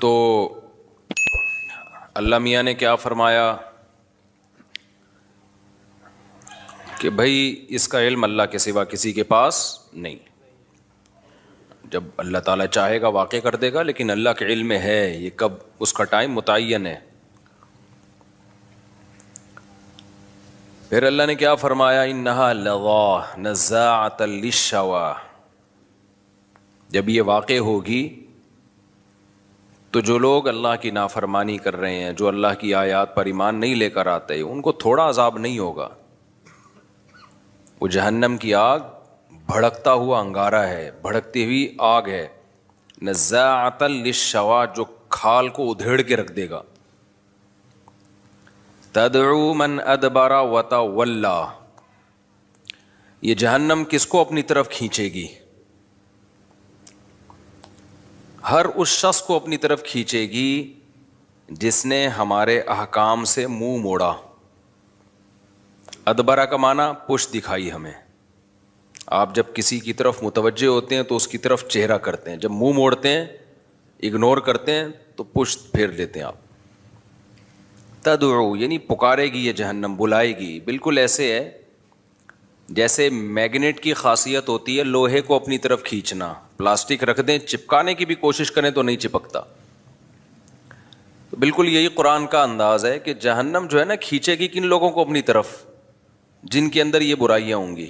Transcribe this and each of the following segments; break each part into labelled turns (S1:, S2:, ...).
S1: تو اللہ میاں نے کیا فرمایا کہ بھائی اس کا علم اللہ کے سوا کسی کے پاس نہیں. جب اللہ تعالیٰ چاہے گا واقع کر دے گا، لیکن اللہ کے علم میں ہے یہ کب، اس کا ٹائم متعین ہے. پھر اللہ نے کیا فرمایا، انہا لظیٰ نزاعۃ للشویٰ. جب یہ واقع ہوگی تو جو لوگ اللہ کی نافرمانی کر رہے ہیں، جو اللہ کی آیات پر ایمان نہیں لے کر آتے، ان کو تھوڑا عذاب نہیں ہوگا. وہ جہنم کی آگ بھڑکتا ہوا انگارہ ہے، بھڑکتی ہوئی آگ ہے. نزاعۃ للشویٰ، جو کھال کو ادھیڑ کے رکھ دے گا. تدعو من ادبر وتولی، یہ جہنم کس کو اپنی طرف کھینچے گی؟ ہر اس شخص کو اپنی طرف کھینچے گی جس نے ہمارے احکام سے منہ موڑا. ادبرہ کا معنی پشت دکھائی ہمیں. آپ جب کسی کی طرف متوجہ ہوتے ہیں تو اس کی طرف چہرہ کرتے ہیں، جب منہ موڑتے ہیں، اگنور کرتے ہیں تو پشت پھیر لیتے ہیں آپ. تدعو یعنی پکارے گی یہ جہنم، بلائے گی. بالکل ایسے ہے جیسے میگنیٹ کی خاصیت ہوتی ہے لوہے کو اپنی طرف کھینچنا. پلاسٹک رکھ دیں، چپکانے کی بھی کوشش کریں تو نہیں چپکتا. تو بالکل یہی قرآن کا انداز ہے کہ جہنم جو ہے نا کھینچے گی کن لوگوں کو اپنی طرف، جن کے اندر یہ برائیاں ہوں گی.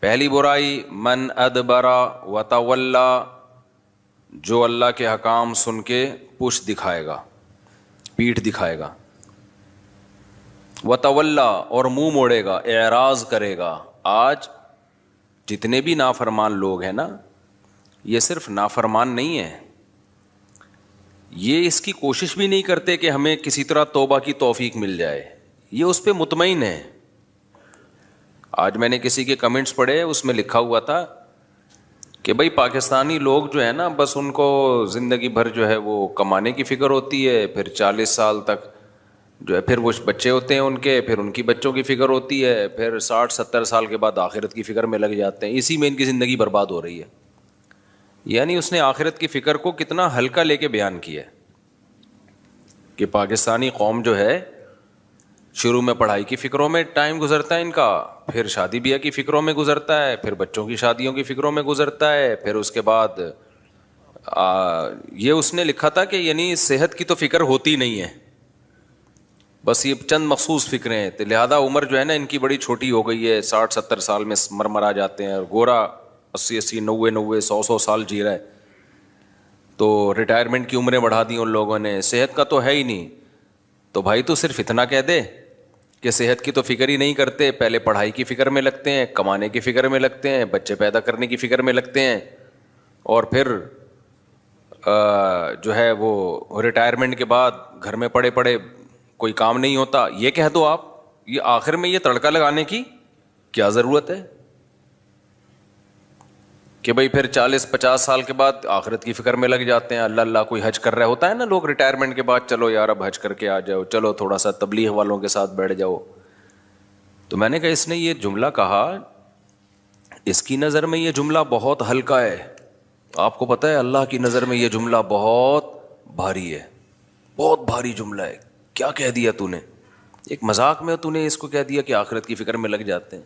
S1: پہلی برائی من ادبر وتولی، جو اللہ کے حکام سن کے پشت دکھائے گا، پیٹھ دکھائے گا. وتولی اور منہ موڑے گا، اعراض کرے گا. آج جتنے بھی نافرمان لوگ ہیں نا، یہ صرف نافرمان نہیں ہیں، یہ اس کی کوشش بھی نہیں کرتے کہ ہمیں کسی طرح توبہ کی توفیق مل جائے. یہ اس پہ مطمئن ہے. آج میں نے کسی کے کمنٹس پڑھے، اس میں لکھا ہوا تھا کہ بھائی پاکستانی لوگ جو ہے نا، بس ان کو زندگی بھر جو ہے وہ کمانے کی فکر ہوتی ہے، پھر 40 سال تک جو ہے پھر وہ بچے ہوتے ہیں ان کے، پھر ان کی بچوں کی فکر ہوتی ہے، پھر 60-70 سال کے بعد آخرت کی فکر میں لگ جاتے ہیں. اسی میں ان کی زندگی برباد ہو رہی ہے. یعنی اس نے آخرت کی فکر کو کتنا ہلکا لے کے بیان کیا ہے کہ پاکستانی قوم جو ہے شروع میں پڑھائی کی فکروں میں ٹائم گزرتا ہے ان کا، پھر شادی بیاہ کی فکروں میں گزرتا ہے، پھر بچوں کی شادیوں کی فکروں میں گزرتا ہے، پھر اس کے بعد یہ اس نے لکھا تھا کہ یعنی صحت کی تو فکر ہوتی نہیں ہے، بس یہ چند مخصوص فکریں ہیں. لہذا عمر جو ہے نا ان کی بڑی چھوٹی ہو گئی ہے، 60-70 سال میں مرمرا جاتے ہیں، اور گورا 80-80 90 100 سال جی رہا ہے. تو ریٹائرمنٹ کی عمریں بڑھا دی ان لوگوں نے. صحت کا تو ہے ہی نہیں. تو بھائی تو صرف اتنا کہہ دے کہ صحت کی تو فکر ہی نہیں کرتے، پہلے پڑھائی کی فکر میں لگتے ہیں، کمانے کی فکر میں لگتے ہیں، بچے پیدا کرنے کی فکر میں لگتے ہیں، اور پھر جو ہے وہ ریٹائرمنٹ کے بعد گھر میں پڑے پڑے کوئی کام نہیں ہوتا. یہ کہہ دو آپ، یہ آخر میں یہ تڑکا لگانے کی کیا ضرورت ہے کہ بھائی پھر 40-50 سال کے بعد آخرت کی فکر میں لگ جاتے ہیں. اللہ اللہ کوئی حج کر رہا ہوتا ہے نا لوگ ریٹائرمنٹ کے بعد، چلو یار اب حج کر کے آ جاؤ، چلو تھوڑا سا تبلیغ والوں کے ساتھ بیٹھ جاؤ. تو میں نے کہا اس نے یہ جملہ کہا، اس کی نظر میں یہ جملہ بہت ہلکا ہے. آپ کو پتہ ہے اللہ کی نظر میں یہ جملہ بہت بھاری ہے، بہت بھاری جملہ ہے. کیا کہہ دیا تو نے؟ ایک مذاق میں تو نے اس کو کہہ دیا کہ آخرت کی فکر میں لگ جاتے ہیں.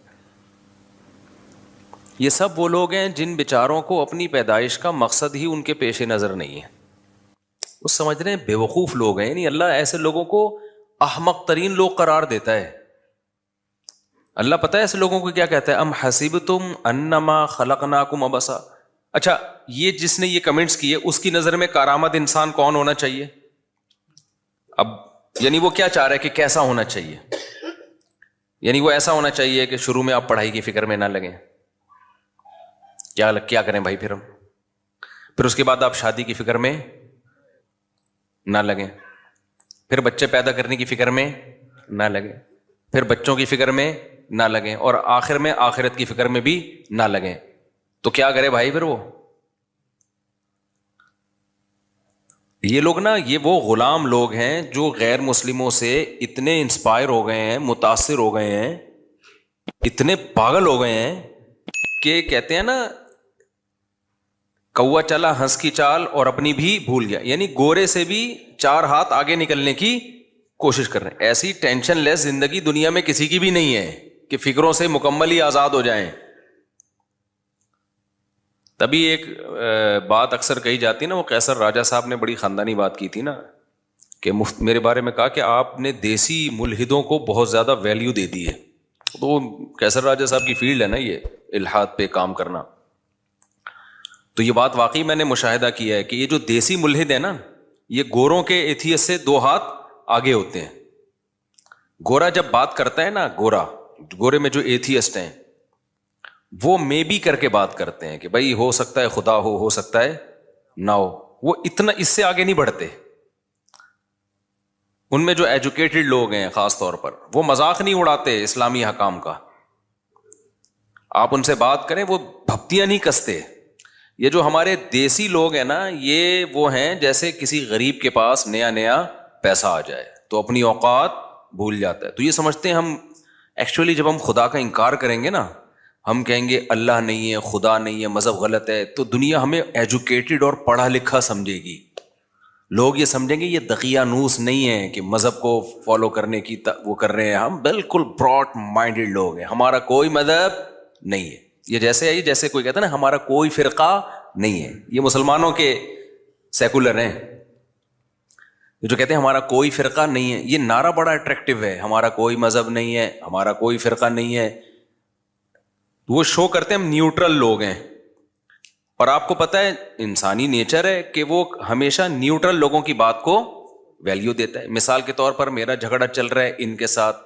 S1: یہ سب وہ لوگ ہیں جن بیچاروں کو اپنی پیدائش کا مقصد ہی ان کے پیش نظر نہیں ہے. وہ سمجھ رہے ہیں بیوقوف لوگ ہیں. یعنی اللہ ایسے لوگوں کو احمق ترین لوگ قرار دیتا ہے. اللہ پتہ ہے ایسے لوگوں کو کیا کہتا ہے؟ ام حسبتم انما خلقناکم عبثا. اچھا یہ جس نے یہ کمنٹس کیے اس کی نظر میں کارآمد انسان کون ہونا چاہیے؟ اب یعنی وہ کیا چاہ رہا ہے کہ کیسا ہونا چاہیے؟ یعنی وہ ایسا ہونا چاہیے کہ شروع میں آپ پڑھائی کی فکر میں نہ لگیں. کیا کریں بھائی پھر اس کے بعد آپ شادی کی فکر میں نہ لگیں، پھر بچے پیدا کرنے کی فکر میں نہ لگیں، پھر بچوں کی فکر میں نہ لگیں، اور آخر میں آخرت کی فکر میں بھی نہ لگیں. تو کیا کرے بھائی پھر وہ؟ یہ لوگ نا، یہ وہ غلام لوگ ہیں جو غیر مسلموں سے اتنے انسپائر ہو گئے ہیں، متاثر ہو گئے ہیں، اتنے پاگل ہو گئے ہیں کہ کہتے ہیں نا کوا چلا ہنس کی چال اور اپنی بھی بھول گیا، یعنی گورے سے بھی 4 ہاتھ آگے نکلنے کی کوشش کر رہے ہیں. ایسی ٹینشن لیس زندگی دنیا میں کسی کی بھی نہیں ہے کہ فکروں سے مکمل ہی آزاد ہو جائیں. تبھی ایک بات اکثر کہی جاتی نا، وہ قیصر راجہ صاحب نے بڑی خاندانی بات کی تھی نا، کہ میرے بارے میں کہا کہ آپ نے دیسی ملحدوں کو بہت زیادہ ویلیو دے دی ہے. تو قیصر راجہ صاحب کی فیلڈ ہے نا یہ الحاد پہ کام کرنا. تو یہ بات واقعی میں نے مشاہدہ کیا ہے کہ یہ جو دیسی ملحد ہے نا، یہ گوروں کے ایتھیس سے 2 ہاتھ آگے ہوتے ہیں. گورا جب بات کرتا ہے نا، گورے میں جو ایتھیسٹ ہیں وہ میں بھی کر کے بات کرتے ہیں کہ بھائی ہو سکتا ہے خدا ہو سکتا ہے نہ ہو. وہ اتنا اس سے آگے نہیں بڑھتے. ان میں جو ایجوکیٹڈ لوگ ہیں خاص طور پر، وہ مذاق نہیں اڑاتے اسلامی حکام کا. آپ ان سے بات کریں وہ بھپتیاں نہیں کستے. یہ جو ہمارے دیسی لوگ ہیں نا، یہ وہ ہیں جیسے کسی غریب کے پاس نیا پیسہ آ جائے تو اپنی اوقات بھول جاتا ہے. تو یہ سمجھتے ہیں ہم ایکچولی جب ہم خدا کا انکار کریں گے نا، ہم کہیں گے اللہ نہیں ہے، خدا نہیں ہے، مذہب غلط ہے، تو دنیا ہمیں ایجوکیٹڈ اور پڑھا لکھا سمجھے گی. لوگ یہ سمجھیں گے یہ دقیانوس نہیں ہے کہ مذہب کو فالو کرنے کی وہ کر رہے ہیں. ہم بالکل براڈ مائنڈڈ لوگ ہیں، ہمارا کوئی مذہب نہیں ہے. یہ جیسے کوئی کہتا ہے نا ہمارا کوئی فرقہ نہیں ہے. یہ مسلمانوں کے سیکولر ہیں جو کہتے ہیں ہمارا کوئی فرقہ نہیں ہے. یہ نعرہ بڑا اٹریکٹیو ہے، ہمارا کوئی مذہب نہیں ہے، ہمارا کوئی فرقہ نہیں ہے. وہ شو کرتے ہیں ہم نیوٹرل لوگ ہیں. اور آپ کو پتہ ہے انسانی نیچر ہے کہ وہ ہمیشہ نیوٹرل لوگوں کی بات کو ویلیو دیتا ہے. مثال کے طور پر میرا جھگڑا چل رہا ہے ان کے ساتھ،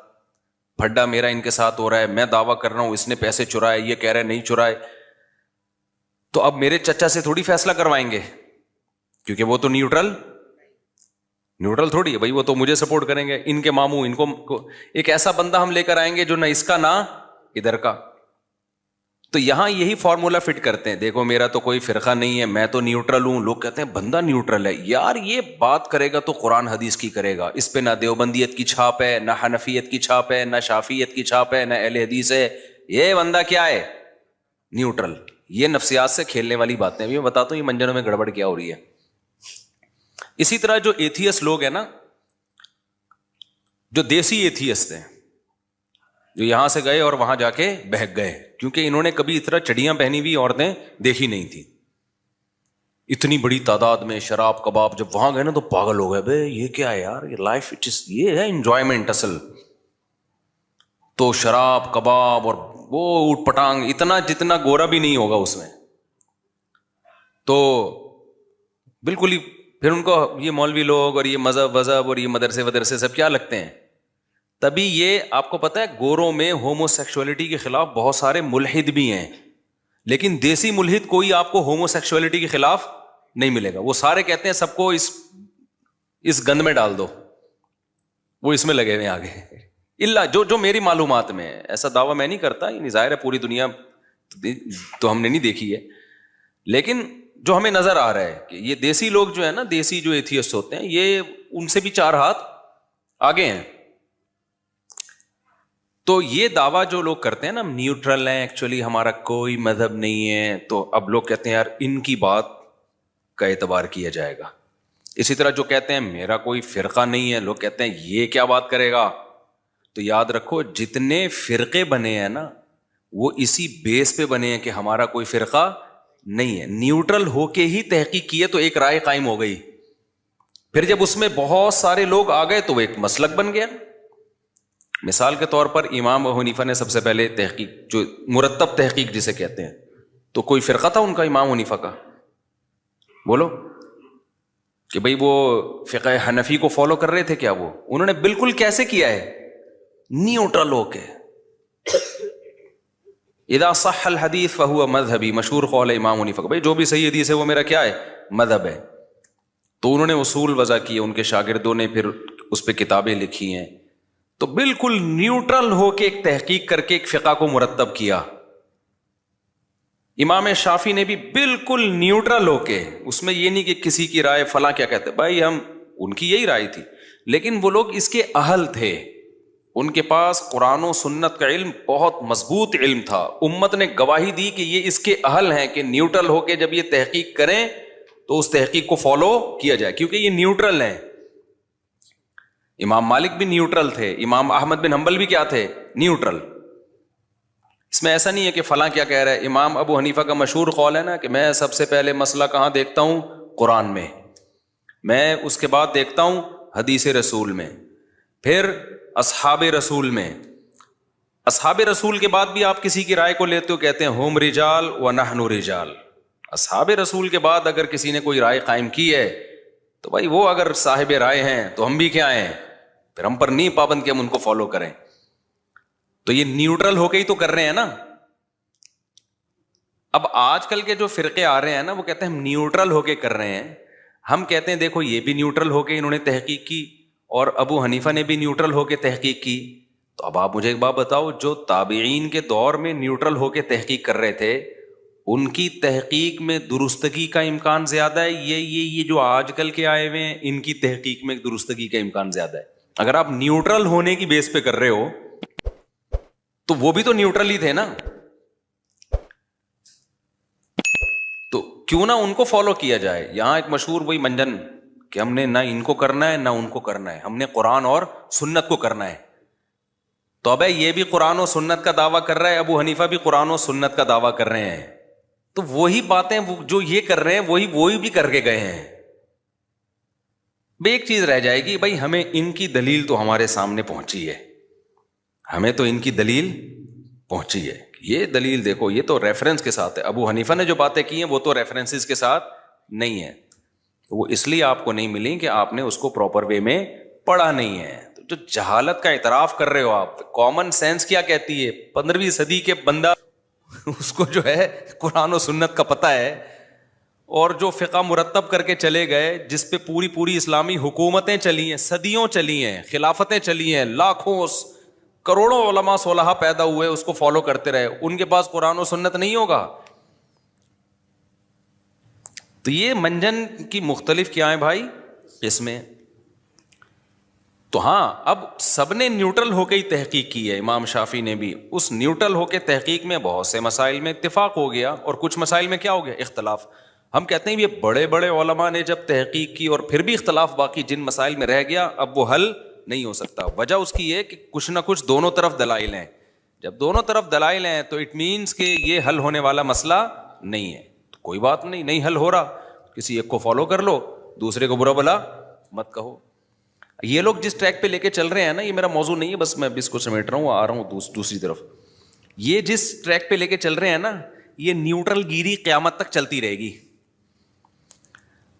S1: پھڈا میرا ان کے ساتھ ہو رہا ہے، میں دعویٰ کر رہا ہوں اس نے پیسے چرائے، یہ کہہ رہے نہیں چرائے، تو اب میرے چچا سے تھوڑی فیصلہ کروائیں گے کیونکہ وہ تو نیوٹرل تھوڑی ہے بھائی، وہ تو مجھے سپورٹ کریں گے. ان کے ماموں ان کو ایک ایسا بندہ ہم لے کر آئیں گے جو نہ اس کا نہ ادھر کا. تو یہاں یہی فارمولا فٹ کرتے ہیں، دیکھو میرا تو کوئی فرقہ نہیں ہے، میں تو نیوٹرل ہوں. لوگ کہتے ہیں بندہ نیوٹرل ہے. یار یہ بات کرے گا تو قرآن حدیث کی کرے گا، اس پہ نہ دیوبندیت کی چھاپ ہے، نہ حنفیت کی چھاپ ہے، نہ شافیت کی چھاپ ہے، نہ اہل حدیث ہے. یہ بندہ کیا ہے؟ نیوٹرل. یہ نفسیات سے کھیلنے والی باتیں. ابھی میں بتاتا ہوں یہ منجنوں میں گڑبڑ کیا ہو رہی ہے. اسی طرح جو ایتھیس لوگ ہیں نا، جو دیسی ایتھیسٹ ہیں، جو یہاں سے گئے اور وہاں جا کے بہک گئے کیونکہ انہوں نے کبھی اتنا چڑیاں پہنی ہوئی عورتیں دیکھی نہیں تھی. اتنی بڑی تعداد میں شراب کباب، جب وہاں گئے نا تو پاگل ہو گئے، بے یہ کیا ہے یار، یہ لائف یہ ہے انجوائمنٹ اصل. تو شراب کباب اور وہ اوٹ پٹانگ، اتنا جتنا گورا بھی نہیں ہوگا اس میں. تو بالکل ہی پھر ان کو یہ مولوی لوگ اور یہ مذہب اور یہ مدرسے سب کیا لگتے ہیں. تبھی یہ آپ کو پتا ہے گوروں میں ہومو سیکشولیٹی کے خلاف بہت سارے ملحد بھی ہیں، لیکن دیسی ملحد کوئی آپ کو ہومو سیکشولیٹی کے خلاف نہیں ملے گا. وہ سارے کہتے ہیں سب کو اس گند میں ڈال دو، وہ اس میں لگے ہوئے آگے. اللہ جو میری معلومات میں ہے، ایسا دعویٰ میں نہیں کرتا، یہ ظاہر ہے پوری دنیا تو ہم نے نہیں دیکھی ہے، لیکن جو ہمیں نظر آ رہا ہے کہ یہ دیسی لوگ جو ہے نا، دیسی جو ایتھیسٹ ہوتے ہیں، یہ ان سے بھی 4 ہاتھ آگے ہیں. تو یہ دعویٰ جو لوگ کرتے ہیں نا، ہم نیوٹرل ہیں، ایکچولی ہمارا کوئی مذہب نہیں ہے، تو اب لوگ کہتے ہیں یار ان کی بات کا اعتبار کیا جائے گا. اسی طرح جو کہتے ہیں میرا کوئی فرقہ نہیں ہے، لوگ کہتے ہیں یہ کیا بات کرے گا. تو یاد رکھو جتنے فرقے بنے ہیں نا، وہ اسی بیس پہ بنے ہیں کہ ہمارا کوئی فرقہ نہیں ہے. نیوٹرل ہو کے ہی تحقیق کیے تو ایک رائے قائم ہو گئی. پھر جب اس میں بہت سارے لوگ آ گئے تو وہ ایک مسلک بن گیا. مثال کے طور پر امام ابو حنیفہ نے سب سے پہلے تحقیق، جو مرتب تحقیق جسے کہتے ہیں، تو کوئی فرقہ تھا ان کا امام حنیفہ کا؟ بولو کہ بھئی وہ فقہ حنفی کو فالو کر رہے تھے کیا؟ وہ انہوں نے بالکل کیسے کیا ہے؟ نیوٹرل ہو کے. اذا صح الحدیث فہو مذہبی، مشہور قول امام حنیفہ کا، بھئی جو بھی صحیح حدیث ہے وہ میرا کیا ہے؟ مذہب ہے. تو انہوں نے اصول وضع کیے، ان کے شاگردوں نے پھر اس پہ کتابیں لکھی ہیں. تو بالکل نیوٹرل ہو کے ایک تحقیق کر کے ایک فقہ کو مرتب کیا. امام شافعی نے بھی بالکل نیوٹرل ہو کے، اس میں یہ نہیں کہ کسی کی رائے فلاں کیا کہتے، بھائی ہم ان کی یہی رائے تھی، لیکن وہ لوگ اس کے اہل تھے، ان کے پاس قرآن و سنت کا علم بہت مضبوط علم تھا. امت نے گواہی دی کہ یہ اس کے اہل ہیں کہ نیوٹرل ہو کے جب یہ تحقیق کریں تو اس تحقیق کو فالو کیا جائے, کیونکہ یہ نیوٹرل ہیں. امام مالک بھی نیوٹرل تھے, امام احمد بن حنبل بھی کیا تھے, نیوٹرل. اس میں ایسا نہیں ہے کہ فلاں کیا کہہ رہا ہے. امام ابو حنیفہ کا مشہور قول ہے نا کہ میں سب سے پہلے مسئلہ کہاں دیکھتا ہوں, قرآن میں, میں اس کے بعد دیکھتا ہوں حدیث رسول میں, پھر اصحاب رسول میں. اصحاب رسول کے بعد بھی آپ کسی کی رائے کو لیتے ہو, کہتے ہیں ہم رجال و نحن رجال. اصحاب رسول کے بعد اگر کسی نے کوئی رائے قائم کی ہے تو بھائی وہ اگر صاحب رائے ہیں تو ہم بھی کیا ہیں, پھر ہم پر نہیں پابند کہ ہم ان کو فالو کریں. تو یہ نیوٹرل ہو کے ہی تو کر رہے ہیں نا. اب آج کل کے جو فرقے آ رہے ہیں نا وہ کہتے ہیں ہم نیوٹرل ہو کے کر رہے ہیں. ہم کہتے ہیں دیکھو یہ بھی نیوٹرل ہو کے انہوں نے تحقیق کی اور ابو حنیفہ نے بھی نیوٹرل ہو کے تحقیق کی. تو اب آپ مجھے ایک بات بتاؤ, جو تابعین کے دور میں نیوٹرل ہو کے تحقیق کر رہے تھے ان کی تحقیق میں درستگی کا امکان زیادہ ہے, یہ جو آج کل کے آئے ہوئے ہیں ان کی تحقیق میں درستگی کا امکان زیادہ ہے؟ اگر آپ نیوٹرل ہونے کی بیس پہ کر رہے ہو تو وہ بھی تو نیوٹرل ہی تھے نا, تو کیوں نہ ان کو فالو کیا جائے. یہاں ایک مشہور وہی منجن کہ ہم نے نہ ان کو کرنا ہے نہ ان کو کرنا ہے, ہم نے قرآن اور سنت کو کرنا ہے. تو اب یہ بھی قرآن و سنت کا دعویٰ کر رہا ہے, ابو حنیفہ بھی قرآن و سنت کا دعویٰ کر رہے ہیں, تو وہی باتیں جو یہ کر رہے ہیں وہی بھی کر کے گئے ہیں. بھائی ایک چیز رہ جائے گی, بھائی ہمیں ان کی دلیل تو ہمارے سامنے پہنچی ہے, ہمیں تو ان کی دلیل پہنچی ہے. یہ دلیل دیکھو, یہ تو ریفرنس کے ساتھ ہے. ابو حنیفہ نے جو باتیں کی ہیں وہ تو ریفرنسز کے ساتھ نہیں ہے, وہ اس لیے آپ کو نہیں ملی کہ آپ نے اس کو پراپر وے میں پڑھا نہیں ہے. جو جہالت کا اعتراف کر رہے ہو آپ, کامن سینس کیا کہتی ہے, 15ویں صدی کے بندہ اس کو جو ہے قرآن و سنت کا پتہ ہے, اور جو فقہ مرتب کر کے چلے گئے جس پہ پوری اسلامی حکومتیں چلی ہیں, صدیوں چلی ہیں, خلافتیں چلی ہیں, لاکھوں کروڑوں علماء صلحاء پیدا ہوئے, اس کو فالو کرتے رہے, ان کے پاس قرآن و سنت نہیں ہوگا. تو یہ منجن کی مختلف کیا ہیں بھائی قسمیں. تو ہاں اب سب نے نیوٹرل ہو کے ہی تحقیق کی ہے, امام شافعی نے بھی. اس نیوٹرل ہو کے تحقیق میں بہت سے مسائل میں اتفاق ہو گیا اور کچھ مسائل میں کیا ہو گیا, اختلاف. ہم کہتے ہیں یہ بڑے بڑے علماء نے جب تحقیق کی اور پھر بھی اختلاف باقی جن مسائل میں رہ گیا, اب وہ حل نہیں ہو سکتا. وجہ اس کی یہ کہ کچھ نہ کچھ دونوں طرف دلائل ہیں. جب دونوں طرف دلائل ہیں تو اٹ مینس کہ یہ حل ہونے والا مسئلہ نہیں ہے. تو کوئی بات نہیں حل ہو رہا, کسی ایک کو فالو کر لو, دوسرے کو برا بلا مت کہو. یہ لوگ جس ٹریک پہ لے کے چل رہے ہیں نا, یہ میرا موضوع نہیں ہے, بس میں اس کو سمیٹ رہا ہوں, آ رہا ہوں دوسری طرف. یہ جس ٹریک پہ لے کے چل رہے ہیں نا, یہ نیوٹرل گیری قیامت تک چلتی رہے گی.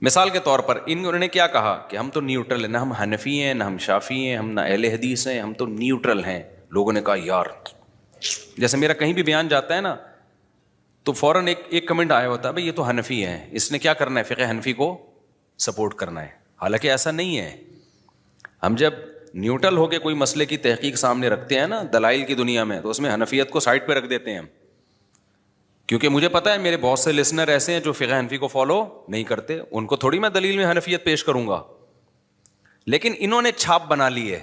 S1: مثال کے طور پر انہوں نے کیا کہا کہ ہم تو نیوٹرل ہیں, نہ ہم حنفی ہیں نہ ہم شافعی ہیں, ہم نہ اہل حدیث ہیں, ہم تو نیوٹرل ہیں. لوگوں نے کہا یار, جیسے میرا کہیں بھی بیان جاتا ہے نا تو فوراً ایک کمنٹ آیا ہوتا ہے, بھائی یہ تو حنفی ہیں, اس نے کیا کرنا ہے, فقہ حنفی کو سپورٹ کرنا ہے. حالانکہ ایسا نہیں ہے. ہم جب نیوٹرل ہو کے کوئی مسئلے کی تحقیق سامنے رکھتے ہیں نا دلائل کی دنیا میں, تو اس میں حنفیت کو سائڈ پہ رکھ دیتے ہیں ہم, کیونکہ مجھے پتا ہے میرے بہت سے لسنر ایسے ہیں جو فقہ حنفی کو فالو نہیں کرتے, ان کو تھوڑی میں دلیل میں حنفیت پیش کروں گا. لیکن انہوں نے چھاپ بنا لی ہے.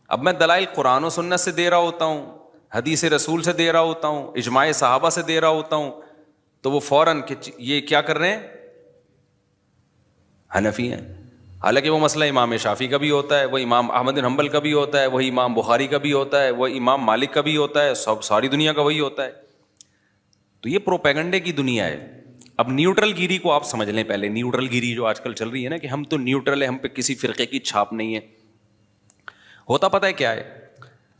S1: اب میں دلائل قرآن و سنت سے دے رہا ہوتا ہوں, حدیث رسول سے دے رہا ہوتا ہوں, اجماع صحابہ سے دے رہا ہوتا ہوں, تو وہ فوراً یہ کیا کر رہے ہیں, حنفی ہیں. حالانکہ وہ مسئلہ امام شافعی کا بھی ہوتا ہے, وہ امام احمد بن حنبل کا بھی ہوتا ہے, وہی امام بخاری کا بھی ہوتا ہے, وہ امام مالک کا بھی ہوتا ہے, ساری دنیا کا وہی ہوتا ہے. تو یہ پروپیگنڈے کی دنیا ہے. اب نیوٹرل گیری کو آپ سمجھ لیں پہلے. نیوٹرل گیری جو آج کل چل رہی ہے نا کہ ہم تو نیوٹرل ہیں, ہم پہ کسی فرقے کی چھاپ نہیں ہے. ہوتا پتہ ہے کیا ہے,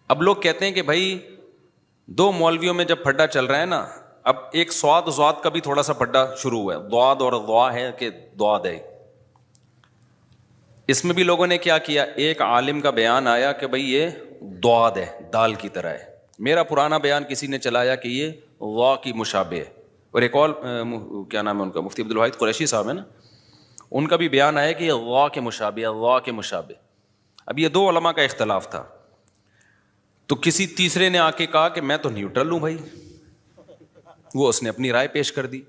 S1: اب لوگ کہتے ہیں کہ بھائی دو مولویوں میں جب پھڈا چل رہا ہے نا, اب ایک سواد ضاد کا بھی تھوڑا سا پھڈا شروع ہوا ہے, ضاد اور ضوا ہے کہ ضاد ہے. اس میں بھی لوگوں نے کیا کیا, ایک عالم کا بیان آیا کہ بھئی یہ ضاد ہے, دال کی طرح ہے. میرا پرانا بیان کسی نے چلایا کہ یہ ضا کی مشابہ ہے. اور ایک اور کیا نام ہے ان کا, مفتی عبدالواحد قریشی صاحب ہے نا, ان کا بھی بیان آیا کہ یہ ضا کے مشابہ ہے, ضا کے مشابہ. اب یہ دو علماء کا اختلاف تھا, تو کسی تیسرے نے آ کے کہا کہ میں تو نیوٹرل ہوں بھائی. وہ اس نے اپنی رائے پیش کر دی.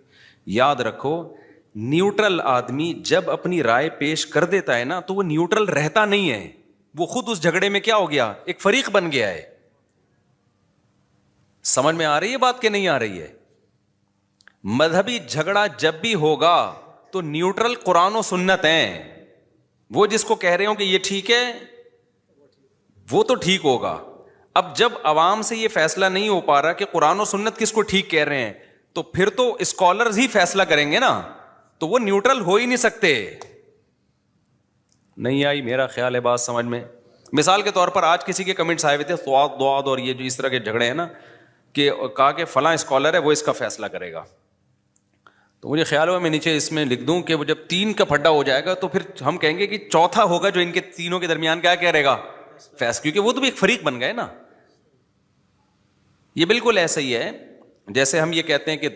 S1: یاد رکھو, نیوٹرل آدمی جب اپنی رائے پیش کر دیتا ہے نا تو وہ نیوٹرل رہتا نہیں ہے. وہ خود اس جھگڑے میں کیا ہو گیا؟ ایک فریق بن گیا ہے. سمجھ میں آ رہی ہے بات کہ نہیں آ رہی ہے؟ مذہبی جھگڑا جب بھی ہوگا تو نیوٹرل قرآن و سنت ہیں. وہ جس کو کہہ رہے ہوں کہ یہ ٹھیک ہے وہ تو ٹھیک ہوگا. اب جب عوام سے یہ فیصلہ نہیں ہو پا رہا کہ قرآن و سنت کس کو ٹھیک کہہ رہے ہیں, تو پھر تو اسکالرز ہی فیصلہ کریں گے نا, تو وہ نیوٹرل ہو ہی نہیں سکتے. نہیں آئی میرا خیال ہے بات سمجھ میں؟ مثال کے طور پر آج کسی کے کمنٹس آئے ہوئے تھے سواد دواد اور یہ جو اس طرح کے جھگڑے ہیں نا, کہ کہا کہ فلاں اسکالر ہے وہ اس کا فیصلہ کرے گا. تو مجھے خیال ہوا میں نیچے اس میں لکھ دوں کہ وہ جب 3 کا پھڈا ہو جائے گا تو پھر ہم کہیں گے کہ چوتھا ہوگا جو ان کے تینوں کے درمیان کیا کرے گا؟ فیصلہ. کیونکہ وہ تو بھی ایک فریق بن گئے نا. یہ بالکل ایسا ہی ہے جیسے ہم یہ کہتے ہیں کہ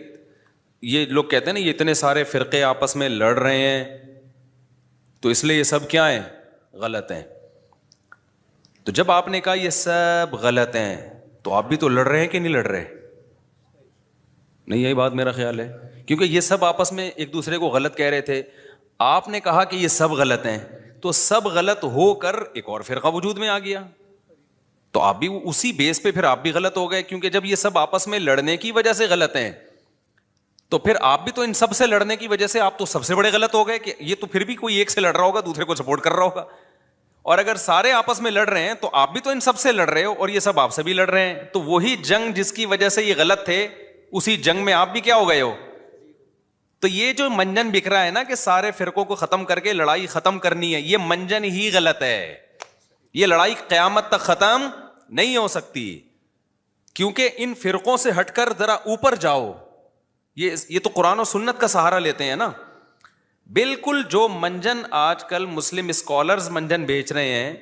S1: یہ لوگ کہتے ہیں نا یہ اتنے سارے فرقے آپس میں لڑ رہے ہیں تو اس لیے یہ سب کیا ہیں؟ غلط ہیں. تو جب آپ نے کہا یہ سب غلط ہیں تو آپ بھی تو لڑ رہے ہیں کہ نہیں لڑ رہے؟ نہیں یہی بات میرا خیال ہے, کیونکہ یہ سب آپس میں ایک دوسرے کو غلط کہہ رہے تھے. آپ نے کہا کہ یہ سب غلط ہیں تو سب غلط ہو کر ایک اور فرقہ وجود میں آ گیا, تو آپ بھی اسی بیس پہ پھر آپ بھی غلط ہو گئے. کیونکہ جب یہ سب آپس میں لڑنے کی وجہ سے غلط ہیں تو پھر آپ بھی تو ان سب سے لڑنے کی وجہ سے آپ تو سب سے بڑے غلط ہو گئے کہ یہ تو پھر بھی کوئی ایک سے لڑ رہا ہوگا دوسرے کو سپورٹ کر رہا ہوگا. اور اگر سارے آپس میں لڑ رہے ہیں تو آپ بھی تو ان سب سے لڑ رہے ہو اور یہ سب آپ سے بھی لڑ رہے ہیں. تو وہی جنگ جس کی وجہ سے یہ غلط تھے اسی جنگ میں آپ بھی کیا ہو گئے ہو. تو یہ جو منجن بکھ رہا ہے نا کہ سارے فرقوں کو ختم کر کے لڑائی ختم کرنی ہے, یہ منجن ہی غلط ہے. یہ لڑائی قیامت تک ختم نہیں ہو سکتی, کیونکہ ان فرقوں سے ہٹ کر ذرا اوپر جاؤ. یہ تو قرآن و سنت کا سہارا لیتے ہیں نا. بالکل جو منجن آج کل مسلم اسکالرز منجن بیچ رہے ہیں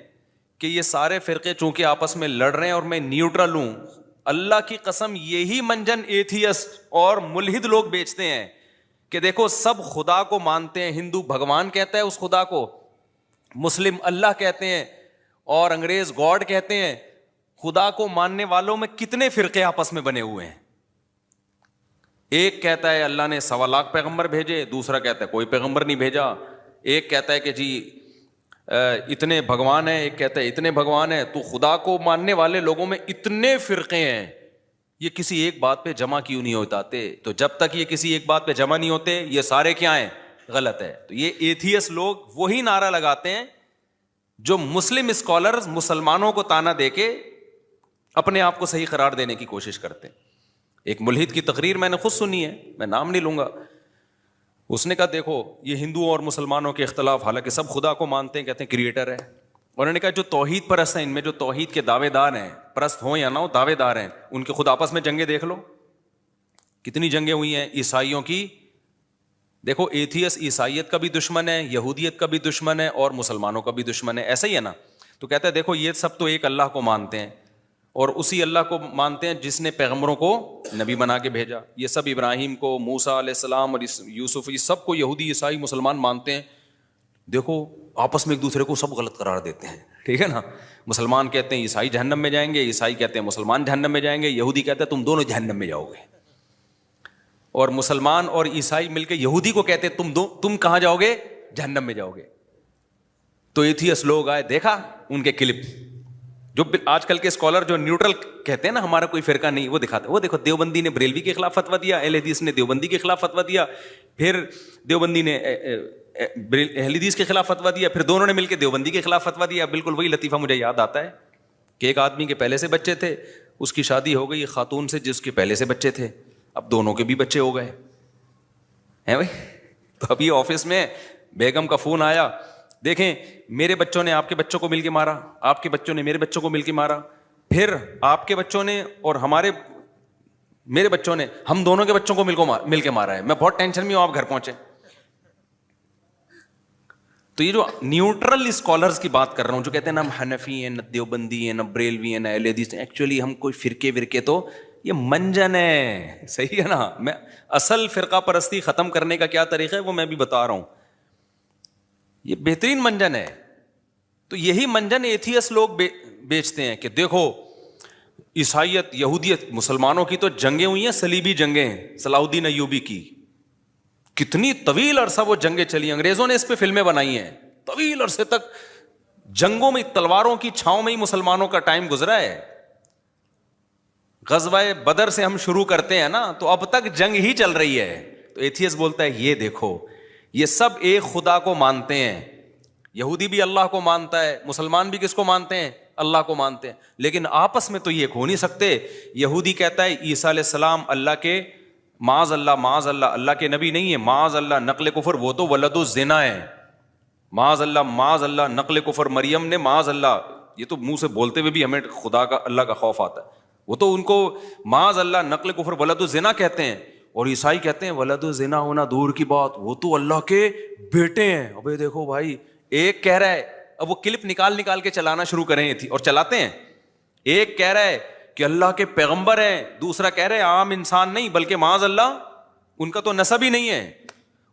S1: کہ یہ سارے فرقے چونکہ آپس میں لڑ رہے ہیں اور میں نیوٹرل ہوں, اللہ کی قسم یہی منجن ایتھیسٹ اور ملحد لوگ بیچتے ہیں کہ دیکھو سب خدا کو مانتے ہیں. ہندو بھگوان کہتا ہے اس خدا کو, مسلم اللہ کہتے ہیں اور انگریز گاڈ کہتے ہیں. خدا کو ماننے والوں میں کتنے فرقے آپس میں بنے ہوئے ہیں. ایک کہتا ہے اللہ نے 1.25 لاکھ پیغمبر بھیجے, دوسرا کہتا ہے کوئی پیغمبر نہیں بھیجا. ایک کہتا ہے کہ جی اتنے بھگوان ہیں, ایک کہتا ہے اتنے بھگوان ہیں. تو خدا کو ماننے والے لوگوں میں اتنے فرقے ہیں, یہ کسی ایک بات پہ جمع کیوں نہیں ہوتے؟ تو جب تک یہ کسی ایک بات پہ جمع نہیں ہوتے یہ سارے کیا ہیں؟ غلط ہے. تو یہ ایتھیس لوگ وہی نعرہ لگاتے ہیں جو مسلم اسکالرز مسلمانوں کو تانا دے کے اپنے آپ کو صحیح قرار دینے کی کوشش کرتے ہیں. ایک ملحد کی تقریر میں نے خود سنی ہے, میں نام نہیں لوں گا. اس نے کہا دیکھو یہ ہندوؤں اور مسلمانوں کے اختلاف, حالانکہ سب خدا کو مانتے ہیں, کہتے ہیں کریٹر ہے. انہوں نے کہا جو توحید پرست ہیں, ان میں جو توحید کے دعوے دار ہیں, پرست ہوں یا نہ ہو دعوے دار ہیں, ان کے خود آپس میں جنگیں دیکھ لو, کتنی جنگیں ہوئی ہیں عیسائیوں کی. دیکھو ایتھیس عیسائیت کا بھی دشمن ہے, یہودیت کا بھی دشمن ہے اور مسلمانوں کا بھی دشمن ہے, ایسا ہی ہے نا. تو کہتا ہے دیکھو یہ سب تو ایک اللہ کو مانتے ہیں اور اسی اللہ کو مانتے ہیں جس نے پیغمبروں کو نبی بنا کے بھیجا. یہ سب ابراہیم کو, موسیٰ علیہ السلام اور یوسف, یہ سب کو یہودی عیسائی مسلمان مانتے ہیں. دیکھو آپس میں ایک دوسرے کو سب غلط قرار دیتے ہیں, ٹھیک ہے نا. مسلمان کہتے ہیں عیسائی جہنم میں جائیں گے, عیسائی کہتے ہیں مسلمان جہنم میں جائیں گے, یہودی کہتے ہیں تم دونوں جہنم میں جاؤ گے, اور مسلمان اور عیسائی مل کے یہودی کو کہتے ہیں تم کہاں جاؤ گے؟ جہنم میں جاؤ گے. تو ایتھیس لوگ آئے, دیکھا ان کے کلپ, جو آج کل کے اسکالر جو نیوٹرل کہتے ہیں نا ہمارا کوئی فرقہ نہیں, وہ دکھاتے, وہ دیکھو دیوبندی نے بریلوی کے خلاف فتویٰ دیا, اہل حدیث نے دیوبندی کے خلاف فتویٰ دیا, پھر دیوبندی نے اہل حدیث کے خلاف فتویٰ دیا, پھر دونوں نے مل کے دیوبندی کے خلاف فتویٰ دیا. بالکل وہی لطیفہ مجھے یاد آتا ہے کہ ایک آدمی کے پہلے سے بچے تھے, اس کی شادی ہو گئی خاتون سے جس کے پہلے سے بچے تھے, اب دونوں کے بھی بچے ہو گئے ہیں بھائی. تو ابھی آفس میں بیگم کا فون آیا, دیکھیں میرے بچوں نے آپ کے بچوں کو مل کے مارا, آپ کے بچوں نے میرے بچوں کو مل کے مارا, پھر آپ کے بچوں نے اور میرے بچوں نے ہم دونوں کے بچوں کو مل کے مارا ہے, میں بہت ٹینشن میں ہوں, آپ گھر پہنچے. تو یہ جو نیوٹرل اسکالرز کی بات کر رہا ہوں جو کہتے ہیں نا ہم حنفی ہیں, نہ دیوبندی ہیں, نہ بریلوی ہیں, نہ اہل حدیث ہیں, ایکچولی ہم کوئی فرقے تو یہ منجن ہے, صحیح ہے نا. میں اصل فرقہ پرستی ختم کرنے کا کیا طریقہ ہے وہ میں بھی بتا رہا ہوں, یہ بہترین منجن ہے. تو یہی منجن ایتھیس لوگ بیچتے ہیں کہ دیکھو عیسائیت یہودیت مسلمانوں کی تو جنگیں ہوئی ہیں, صلیبی جنگیں ہیں, صلاح الدین ایوبی کی, کتنی طویل عرصہ وہ جنگیں چلی, انگریزوں نے اس پہ فلمیں بنائی ہیں, طویل عرصے تک جنگوں میں تلواروں کی چھاؤں میں ہی مسلمانوں کا ٹائم گزرا ہے. غزوہ بدر سے ہم شروع کرتے ہیں نا تو اب تک جنگ ہی چل رہی ہے. تو ایتھیس بولتا ہے یہ دیکھو یہ سب ایک خدا کو مانتے ہیں. یہودی بھی اللہ کو مانتا ہے, مسلمان بھی کس کو مانتے ہیں؟ اللہ کو مانتے ہیں, لیکن آپس میں تو یہ ہو نہیں سکتے. یہودی کہتا ہے عیسیٰ علیہ السلام اللہ کے معاذ اللہ اللہ کے نبی نہیں ہے, معاذ اللہ نقل کفر, وہ تو ولد الزنا ہے. معاذ اللہ نقل کفر, مریم نے معاذ اللہ, یہ تو منہ سے بولتے ہوئے بھی ہمیں خدا کا اللہ کا خوف آتا ہے. وہ تو ان کو معاذ اللہ نقل کفر ولد الزنا کہتے ہیں, اور عیسائی کہتے ہیں ولد الزنا ہونا دور کی بات, وہ تو اللہ کے بیٹے ہیں. ابے دیکھو بھائی, ایک کہہ رہا ہے, اب وہ کلپ نکال کے چلانا شروع کریں تھی اور چلاتے ہیں. ایک کہہ رہا ہے کہ اللہ کے پیغمبر ہیں, دوسرا کہہ رہے ہیں عام انسان نہیں بلکہ معاذ اللہ ان کا تو نسب ہی نہیں ہے.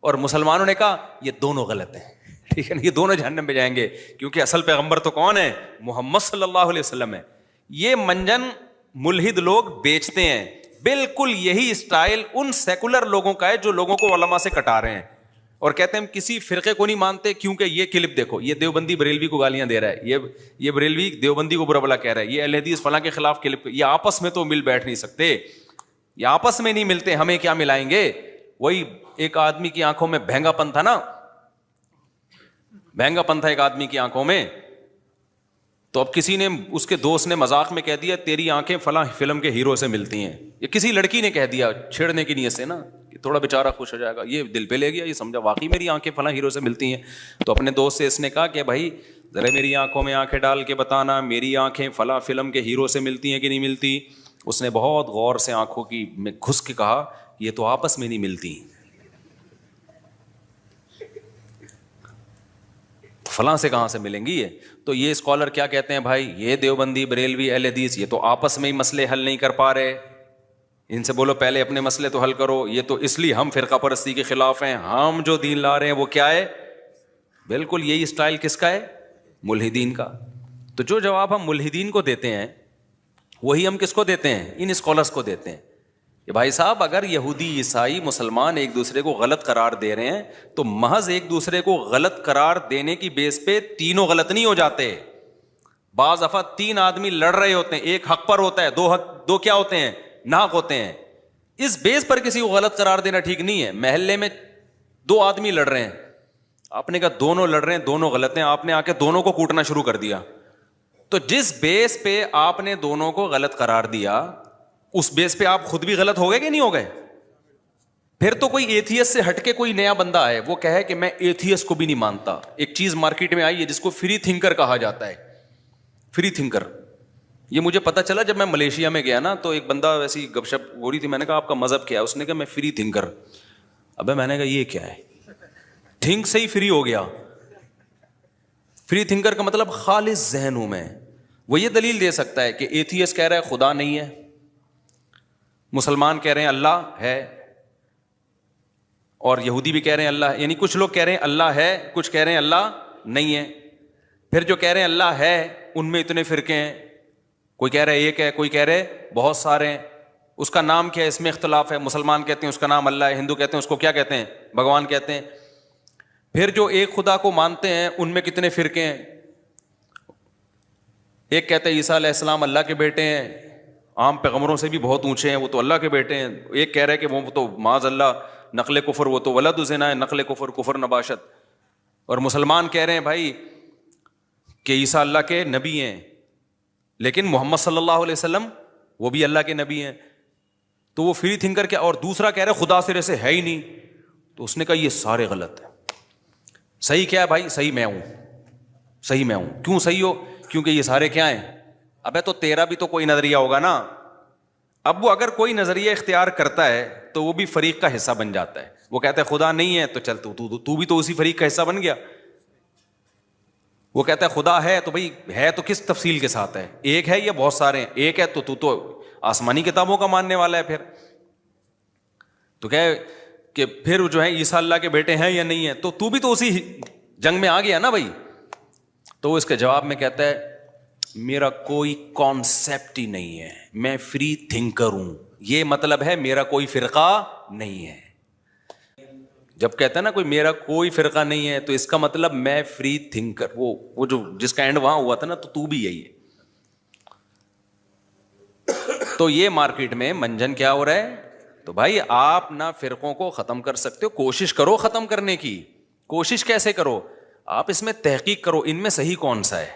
S1: اور مسلمانوں نے کہا یہ دونوں غلط ہیں, ٹھیک ہے نا, یہ دونوں جہنم میں جائیں گے, کیونکہ اصل پیغمبر تو کون ہے؟ محمد صلی اللہ علیہ وسلم ہے. یہ منجن ملحد لوگ بیچتے ہیں. بالکل یہی اسٹائل ان سیکولر لوگوں کا ہے جو لوگوں کو علماء سے کٹا رہے ہیں اور کہتے ہیں ہم کسی فرقے کو نہیں مانتے کیونکہ یہ کلپ دیکھو, یہ دیوبندی بریلوی کو گالیاں دے رہا ہے, یہ بریلوی دیوبندی کو برا بلا کہہ رہا ہے, یہ اہل حدیث فلاں کے خلاف کلپ. یہ آپس میں تو مل بیٹھ نہیں سکتے, یہ آپس میں نہیں ملتے, ہمیں کیا ملائیں گے؟ وہی ایک آدمی کی آنکھوں میں بھینگا پن تھا نا, بھینگا پن تھا ایک آدمی کی آنکھوں میں, تو اب کسی نے, اس کے دوست نے مذاق میں کہہ دیا تیری آنکھیں فلاں فلم کے ہیرو سے ملتی ہیں. یہ کسی لڑکی نے کہہ دیا چھیڑنے کی نیت سے نا, کہ تھوڑا بیچارہ خوش ہو جائے گا, یہ دل پہ لے گیا, یہ سمجھا واقعی میری آنکھیں فلاں ہیرو سے ملتی ہیں. تو اپنے دوست سے اس نے کہا کہ بھائی ذرا میری آنکھوں میں آنکھیں ڈال کے بتانا میری آنکھیں فلاں فلم کے ہیرو سے ملتی ہیں کہ نہیں ملتی. اس نے بہت غور سے آنکھوں کی میں گھس کے کہا یہ تو آپس میں نہیں ملتی, فلاں سے کہاں سے ملیں گی یہ. تو یہ اسکالر کیا کہتے ہیں بھائی, یہ دیوبندی بریلوی اہل حدیث یہ تو آپس میں ہی مسئلے حل نہیں کر پا رہے, ان سے بولو پہلے اپنے مسئلے تو حل کرو. یہ تو اس لیے ہم فرقہ پرستی کے خلاف ہیں, ہم جو دین لا رہے ہیں وہ کیا ہے؟ بالکل یہی اسٹائل کس کا ہے؟ ملحدین کا. تو جو جواب ہم ملحدین کو دیتے ہیں وہی ہم کس کو دیتے ہیں؟ ان اسکالرس کو دیتے ہیں کہ بھائی صاحب اگر یہودی عیسائی مسلمان ایک دوسرے کو غلط قرار دے رہے ہیں تو محض ایک دوسرے کو غلط قرار دینے کی بیس پہ تینوں غلط نہیں ہو جاتے. بعض دفعہ تین آدمی لڑ رہے ہوتے ہیں, ایک حق پر ہوتا ہے, دو کیا ہوتے ہیں؟ ناحق ہوتے ہیں. اس بیس پر کسی کو غلط قرار دینا ٹھیک نہیں ہے. محلے میں دو آدمی لڑ رہے ہیں, آپ نے کہا دونوں لڑ رہے ہیں دونوں غلط ہیں, آپ نے آ کے دونوں کو کوٹنا شروع کر دیا. تو جس بیس پہ آپ نے دونوں کو غلط قرار دیا اس بیس پہ آپ خود بھی غلط ہو گئے کہ نہیں ہو گئے؟ پھر تو کوئی ایتھیس سے ہٹ کے کوئی نیا بندہ ہے وہ کہے کہ میں ایتھیس کو بھی نہیں مانتا. ایک چیز مارکیٹ میں آئی ہے جس کو فری تھنکر کہا جاتا ہے. فری تھنکر, یہ مجھے پتا چلا جب میں ملیشیا میں گیا نا, تو ایک بندہ ویسی گپ شپ ہو رہی تھی, میں نے کہا آپ کا مذہب کیا ہے؟ اس نے کہا میں فری تھنکر. ابے میں نے کہا یہ کیا ہے؟ تھنک سے ہی فری ہو گیا. فری تھنکر کا مطلب خالص ذہن ہوں میں. وہ یہ دلیل دے سکتا ہے کہ ایتھیس کہہ رہا ہے خدا نہیں ہے, مسلمان کہہ رہے ہیں اللہ ہے, اور یہودی بھی کہہ رہے ہیں اللہ, یعنی کچھ لوگ کہہ رہے ہیں اللہ ہے, کچھ کہہ رہے ہیں اللہ نہیں ہے. پھر جو کہہ رہے ہیں اللہ ہے ان میں اتنے فرقے ہیں, کوئی کہہ رہے ایک ہے, کوئی کہہ رہے بہت سارے ہیں. اس کا نام کیا ہے اس میں اختلاف ہے. مسلمان کہتے ہیں اس کا نام اللہ ہے, ہندو کہتے ہیں اس کو کیا کہتے ہیں؟ بھگوان کہتے ہیں. پھر جو ایک خدا کو مانتے ہیں ان میں کتنے فرقے ہیں. ایک کہتے ہیں عیسیٰ علیہ السلام اللہ کے بیٹے ہیں, عام پیغمبروں سے بھی بہت اونچے ہیں, وہ تو اللہ کے بیٹے ہیں. ایک کہہ رہے کہ وہ تو معاذ اللہ نقل کفر, وہ تو ولد الزنا ہے, نقل کفر کفر نباشت. اور مسلمان کہہ رہے ہیں بھائی کہ عیسیٰ اللہ کے نبی ہیں, لیکن محمد صلی اللہ علیہ وسلم وہ بھی اللہ کے نبی ہیں. تو وہ فری تھنکر کیا, اور دوسرا کہہ رہے خدا سرے سے ہے ہی نہیں. تو اس نے کہا یہ سارے غلط ہیں. صحیح کیا ہے بھائی؟ صحیح میں ہوں, صحیح میں ہوں. کیوں صحیح ہو؟ کیونکہ یہ سارے کیا ہیں؟ ابے تو تیرا بھی تو کوئی نظریہ ہوگا نا. اب وہ اگر کوئی نظریہ اختیار کرتا ہے تو وہ بھی فریق کا حصہ بن جاتا ہے. وہ کہتا ہے خدا نہیں ہے تو چل تو بھی تو اسی فریق کا حصہ بن گیا. وہ کہتا ہے خدا ہے تو بھائی ہے تو کس تفصیل کے ساتھ ہے؟ ایک ہے یا بہت سارے ہیں؟ ایک ہے تو آسمانی کتابوں کا ماننے والا ہے. پھر تو کہ پھر جو ہے عیسیٰ اللہ کے بیٹے ہیں یا نہیں ہے, تو بھی تو اسی جنگ میں آ گیا نا بھائی. تو وہ اس کے جواب میں کہتا ہے میرا کوئی کانسیپٹ ہی نہیں ہے, میں فری تھنکر ہوں. یہ مطلب ہے میرا کوئی فرقہ نہیں ہے. جب کہتا ہے نا کوئی میرا کوئی فرقہ نہیں ہے، تو اس کا مطلب میں فری تھنکر، وہ جو جس کا اینڈ وہاں ہوا تھا نا، تو بھی یہی ہے. تو یہ مارکیٹ میں منجن کیا ہو رہا ہے. تو بھائی آپ نہ فرقوں کو ختم کر سکتے ہو، کوشش کرو ختم کرنے کی. کوشش کیسے کرو؟ آپ اس میں تحقیق کرو ان میں صحیح کون سا ہے،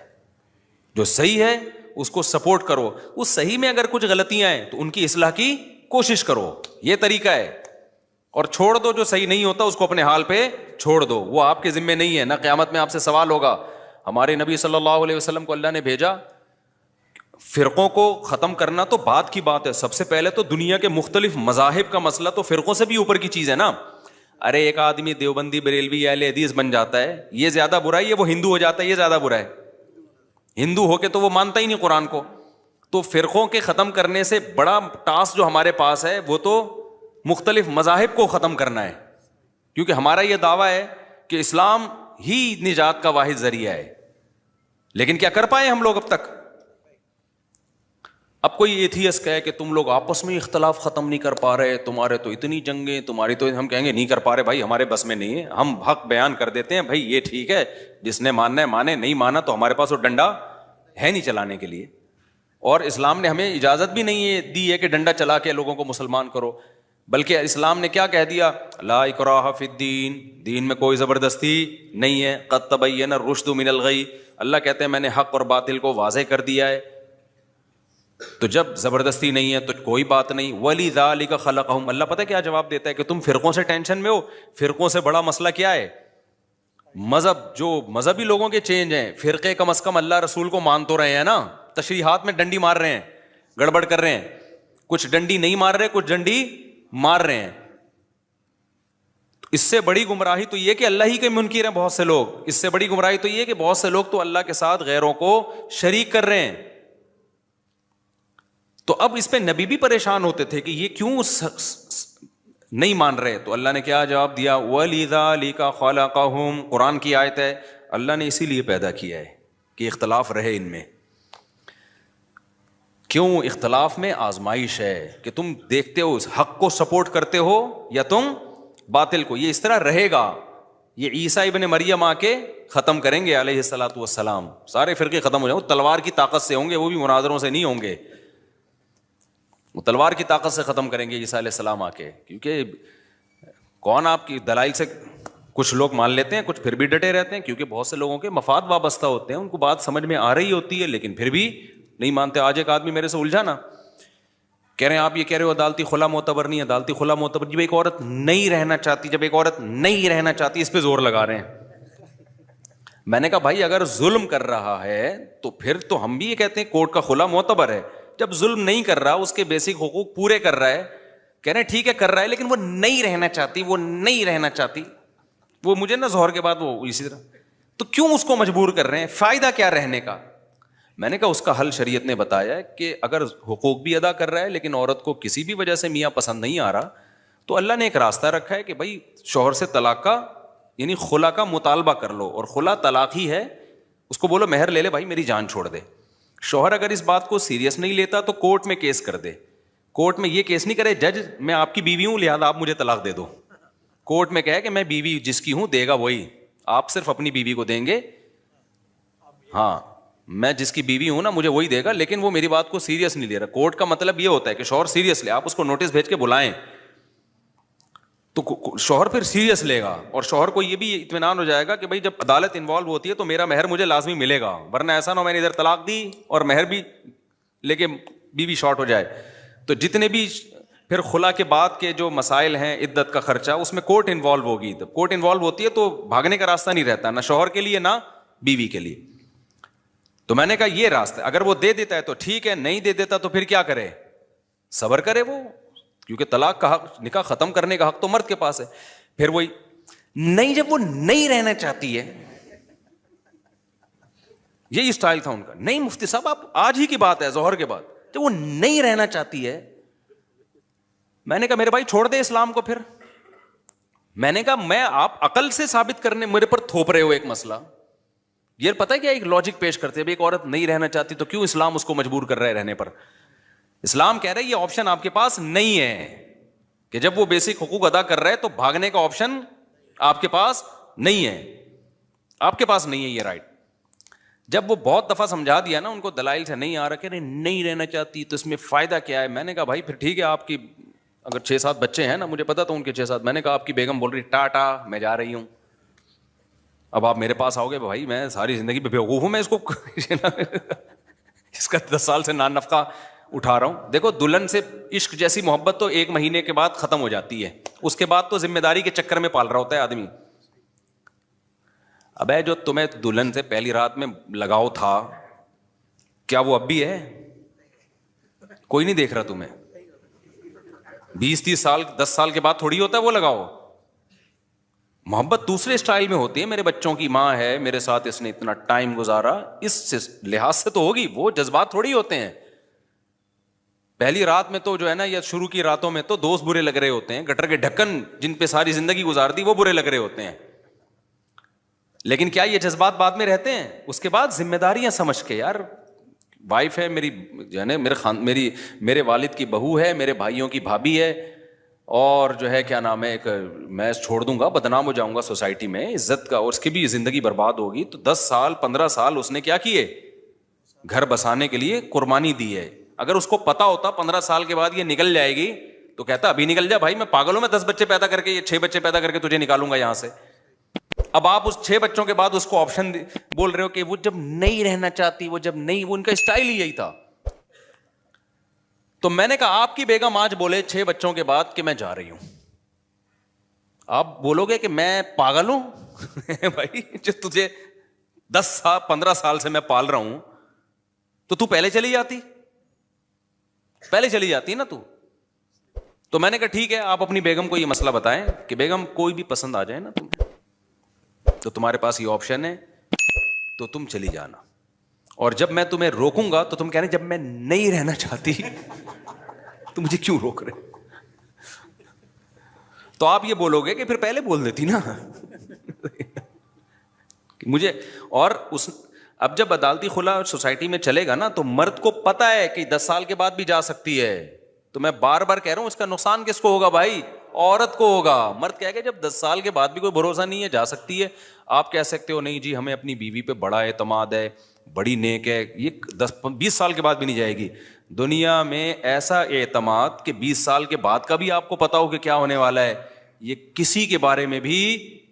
S1: جو صحیح ہے اس کو سپورٹ کرو. اس صحیح میں اگر کچھ غلطیاں ہیں تو ان کی اصلاح کی کوشش کرو. یہ طریقہ ہے. اور چھوڑ دو جو صحیح نہیں ہوتا اس کو اپنے حال پہ چھوڑ دو، وہ آپ کے ذمہ نہیں ہے. نہ قیامت میں آپ سے سوال ہوگا. ہمارے نبی صلی اللہ علیہ وسلم کو اللہ نے بھیجا، فرقوں کو ختم کرنا تو بات کی بات ہے. سب سے پہلے تو دنیا کے مختلف مذاہب کا مسئلہ تو فرقوں سے بھی اوپر کی چیز ہے نا. ارے ایک آدمی دیوبندی بریلوی اہل حدیث بن جاتا ہے، یہ زیادہ برا ہے، یہ وہ ہندو ہو جاتا ہے، یہ زیادہ برا ہے. ہندو ہو کے تو وہ مانتا ہی نہیں قرآن کو. تو فرقوں کے ختم کرنے سے بڑا ٹاسک جو ہمارے پاس ہے وہ تو مختلف مذاہب کو ختم کرنا ہے. کیونکہ ہمارا یہ دعویٰ ہے کہ اسلام ہی نجات کا واحد ذریعہ ہے. لیکن کیا کر پائے ہم لوگ اب تک؟ اب کوئی ایتھیسٹ کہے کہ تم لوگ آپس میں اختلاف ختم نہیں کر پا رہے، تمہارے تو اتنی جنگیں، تمہاری تو، ہم کہیں گے نہیں کر پا رہے بھائی، ہمارے بس میں نہیں ہے. ہم حق بیان کر دیتے ہیں بھائی یہ ٹھیک ہے، جس نے ماننا ہے مانے، نہیں مانا تو ہمارے پاس وہ ڈنڈا ہے نہیں چلانے کے لیے. اور اسلام نے ہمیں اجازت بھی نہیں دی ہے کہ ڈنڈا چلا کے لوگوں کو مسلمان کرو. بلکہ اسلام نے کیا کہہ دیا؟ لا اکراہ فی الدین، دین میں کوئی زبردستی نہیں ہے. قد تبین الرشد من الغی، اللہ کہتے ہیں میں نے حق اور باطل کو واضح کر دیا ہے. تو جب زبردستی نہیں ہے تو کوئی بات نہیں. وَلِذَٰلِكَ خَلَقَهُمْ، اللہ پتہ کیا جواب دیتا ہے کہ تم فرقوں سے ٹینشن میں ہو. فرقوں سے بڑا مسئلہ کیا ہے؟ مذہب. جو مذہبی لوگوں کے چینج ہیں، فرقے کم از کم اللہ رسول کو مان تو رہے ہیں نا. تشریحات میں ڈنڈی مار رہے ہیں، گڑبڑ کر رہے ہیں. کچھ ڈنڈی نہیں مار رہے، کچھ ڈنڈی مار رہے ہیں. اس سے بڑی گمراہی تو یہ کہ اللہ ہی کے منکر ہیں بہت سے لوگ. اس سے بڑی گمراہی تو یہ کہ بہت سے لوگ تو اللہ کے ساتھ غیروں کو شریک کر رہے ہیں. تو اب اس پہ نبی بھی پریشان ہوتے تھے کہ یہ کیوں نہیں مان رہے. تو اللہ نے کیا جواب دیا؟ وَلِذَٰلِكَ خَلَقَهُمْ، قرآن کی آیت ہے. اللہ نے اسی لیے پیدا کیا ہے کہ اختلاف رہے ان میں. کیوں؟ اختلاف میں آزمائش ہے کہ تم دیکھتے ہو اس حق کو سپورٹ کرتے ہو یا تم باطل کو. یہ اس طرح رہے گا. یہ عیسیٰ ابن مریم آ کے ختم کریں گے علیہ الصلوۃ والسلام. سارے فرقے ختم ہو جائیں. وہ تلوار کی طاقت سے ہوں گے، وہ بھی مناظروں سے نہیں ہوں گے. وہ تلوار کی طاقت سے ختم کریں گے عیسیٰ علیہ السلام آ کے. کیونکہ کون آپ کی دلائل سے کچھ لوگ مان لیتے ہیں، کچھ پھر بھی ڈٹے رہتے ہیں. کیونکہ بہت سے لوگوں کے مفاد وابستہ ہوتے ہیں، ان کو بات سمجھ میں آ رہی ہوتی ہے لیکن پھر بھی نہیں مانتے. آج ایک آدمی میرے سے الجھا نا، کہہ رہے ہیں آپ یہ کہہ رہے ہو عدالتی خلا معتبر نہیں ہے. عدالتی خلا معتبر جب ایک عورت نہیں رہنا چاہتی، جب ایک عورت نہیں رہنا چاہتی، اس پہ زور لگا رہے ہیں. میں نے کہا بھائی اگر ظلم کر رہا ہے تو پھر تو ہم بھی یہ کہتے ہیں کورٹ کا خلا معتبر ہے. جب ظلم نہیں کر رہا، اس کے بیسک حقوق پورے کر رہا ہے، کہہ رہے ہیں ٹھیک ہے کر رہا ہے لیکن وہ نہیں رہنا چاہتی، وہ نہیں رہنا چاہتی. وہ مجھے نا ظہر کے بعد وہ اسی طرح، تو کیوں اس کو مجبور کر رہے ہیں؟ فائدہ کیا رہنے کا؟ میں نے کہا اس کا حل شریعت نے بتایا ہے کہ اگر حقوق بھی ادا کر رہا ہے لیکن عورت کو کسی بھی وجہ سے میاں پسند نہیں آ رہا، تو اللہ نے ایک راستہ رکھا ہے کہ بھائی شوہر سے طلاق کا یعنی خلا کا مطالبہ کر لو. اور خلا طلاق ہی ہے. اس کو بولو مہر لے لے بھائی میری جان چھوڑ دے. شوہر اگر اس بات کو سیریس نہیں لیتا تو کورٹ میں کیس کر دے. کورٹ میں یہ کیس نہیں کرے جج میں آپ کی بیوی ہوں لہذا آپ مجھے طلاق دے دو. کورٹ میں کہے کہ میں بیوی جس کی ہوں دے گا وہی، آپ صرف اپنی بیوی کو دیں گے. ہاں میں جس کی بیوی ہوں نا مجھے وہی دے گا، لیکن وہ میری بات کو سیریس نہیں لے رہا. کورٹ کا مطلب یہ ہوتا ہے کہ شوہر سیریس لے. آپ اس کو نوٹس بھیج کے بلائیں تو شوہر پھر سیریس لے گا. اور شوہر کو یہ بھی اطمینان ہو جائے گا کہ بھائی جب عدالت انوالو ہوتی ہے تو میرا مہر مجھے لازمی ملے گا، ورنہ ایسا نہ ہو میں نے ادھر طلاق دی اور مہر بھی لے کے بیوی شارٹ ہو جائے. تو جتنے بھی پھر خلا کے بعد کے جو مسائل ہیں، عدت کا خرچہ، اس میں کورٹ انوالو ہوگی. جب کورٹ انوالو ہوتی ہے تو بھاگنے کا راستہ نہیں رہتا، نہ شوہر کے لیے نہ بیوی کے لیے. تو میں نے کہا یہ راستہ اگر وہ دے دیتا ہے تو ٹھیک ہے، نہیں دے دیتا تو پھر کیا کرے؟ صبر کرے وہ. کیونکہ طلاق کا حق، نکاح ختم کرنے کا حق تو مرد کے پاس ہے. پھر وہی نہیں، جب وہ نہیں رہنا چاہتی ہے، یہی اسٹائل تھا ان کا. نہیں مفتی صاحب آپ آج ہی کی بات ہے ظہر کے بعد، جب وہ نہیں رہنا چاہتی ہے، میں نے کہا میرے بھائی چھوڑ دے اسلام کو. پھر میں نے کہا میں آپ عقل سے ثابت کرنے میرے پر تھوپ رہے ہو ایک مسئلہ. یہ پتہ ہے کیا ایک لاجک پیش کرتے ہیں، ایک عورت نہیں رہنا چاہتی تو کیوں اسلام اس کو مجبور کر رہا ہے رہنے پر؟ اسلام کہہ رہا ہے یہ آپشن آپ کے پاس نہیں ہے کہ جب وہ بیسک حقوق ادا کر رہا ہے تو بھاگنے کا آپشن آپ کے پاس نہیں ہے، آپ کے پاس نہیں ہے یہ رائٹ. جب وہ بہت دفعہ سمجھا دیا نا ان کو دلائل سے، نہیں آ رہا کہ نہیں رہنا چاہتی تو اس میں فائدہ کیا ہے. میں نے کہا بھائی پھر ٹھیک ہے، آپ کی اگر 6-7 بچے ہیں نا، مجھے پتا تو ان کے 6-7، میں نے کہا آپ کی بیگم بول رہی ٹاٹا میں جا رہی ہوں، اب آپ میرے پاس آؤ گے بھائی میں ساری زندگی پہ بیوقوف ہوں میں اس کو اس کا 10 سال سے نان نفقہ اٹھا رہا ہوں. دیکھو دلہن سے عشق جیسی محبت تو 1 مہینے کے بعد ختم ہو جاتی ہے، اس کے بعد تو ذمہ داری کے چکر میں پال رہا ہوتا ہے آدمی. اب جو تمہیں دلہن سے پہلی رات میں لگاؤ تھا، کیا وہ اب بھی ہے؟ کوئی نہیں دیکھ رہا تمہیں. 20-30 سال 10 سال کے بعد تھوڑی ہوتا ہے وہ لگاؤ. محبت دوسرے اسٹائل میں ہوتی ہے. میرے بچوں کی ماں ہے، میرے ساتھ اس نے اتنا ٹائم گزارا، اس لحاظ سے تو ہوگی. وہ جذبات تھوڑی ہوتے ہیں. پہلی رات میں تو جو ہے نا، یا شروع کی راتوں میں تو دوست برے لگ رہے ہوتے ہیں، گٹر کے ڈھکن جن پہ ساری زندگی گزار دی وہ برے لگ رہے ہوتے ہیں. لیکن کیا یہ جذبات بعد میں رہتے ہیں؟ اس کے بعد ذمہ داریاں سمجھ کے، یار وائف ہے میری، جو ہے نا میرے والد کی بہو ہے، میرے بھائیوں کی بھابھی ہے، اور جو ہے کیا نام ہے، ایک میں چھوڑ دوں گا، بدنام ہو جاؤں گا سوسائٹی میں، عزت کا، اور اس کی بھی زندگی برباد ہوگی. تو 10 سال 15 سال اس نے کیا کیے؟ گھر بسانے کے لیے قربانی دی ہے. اگر اس کو پتا ہوتا 15 سال کے بعد یہ نکل جائے گی تو کہتا ابھی نکل جا بھائی، میں پاگل ہوں، میں 10 بچے پیدا کر کے، یہ 6 بچے پیدا کر کے تجھے نکالوں گا یہاں سے. اب آپ اس 6 بچوں کے بعد اس کو آپشن بول رہے ہو کہ وہ جب نہیں رہنا چاہتی، وہ جب نہیں، وہ ان کا اسٹائل ہی یہی تھا. تو میں نے کہا آپ کی بیگم آج بولے 6 بچوں کے بعد کہ میں جا رہی ہوں، آپ بولو گے کہ میں پاگل ہوں؟ بھائی جو تجھے 10 سال 15 سال سے میں پال رہا ہوں، تو پہلے چلی جاتی، پہلے چلی جاتی نا تو. تو میں نے کہا ٹھیک ہے، آپ اپنی بیگم کو یہ مسئلہ بتائیں کہ بیگم کوئی بھی پسند آ جائے نا تمہیں تو تمہارے پاس یہ آپشن ہے، تو تم چلی جانا. اور جب میں تمہیں روکوں گا تو تم کہنا جب میں نہیں رہنا چاہتی تو مجھے کیوں روک رہے؟ تو آپ یہ بولو گے کہ پھر پہلے بول دیتی نا مجھے. اور اب جب عدالتی خلا سوسائٹی میں چلے گا نا تو مرد کو پتا ہے کہ 10 سال کے بعد بھی جا سکتی ہے. تو میں بار بار کہہ رہا ہوں اس کا نقصان کس کو ہوگا بھائی؟ عورت کو ہوگا. مرد کہے گا جب 10 سال کے بعد بھی کوئی بھروسہ نہیں ہے، جا سکتی ہے. آپ کہہ سکتے ہو نہیں جی ہمیں اپنی بیوی پہ بڑا اعتماد ہے، بڑی نیک ہے، یہ 10-20 سال کے بعد بھی نہیں جائے گی. دنیا میں ایسا اعتماد کہ 20 سال کے بعد کا بھی آپ کو پتا ہو کہ کیا ہونے والا ہے، یہ کسی کے بارے میں بھی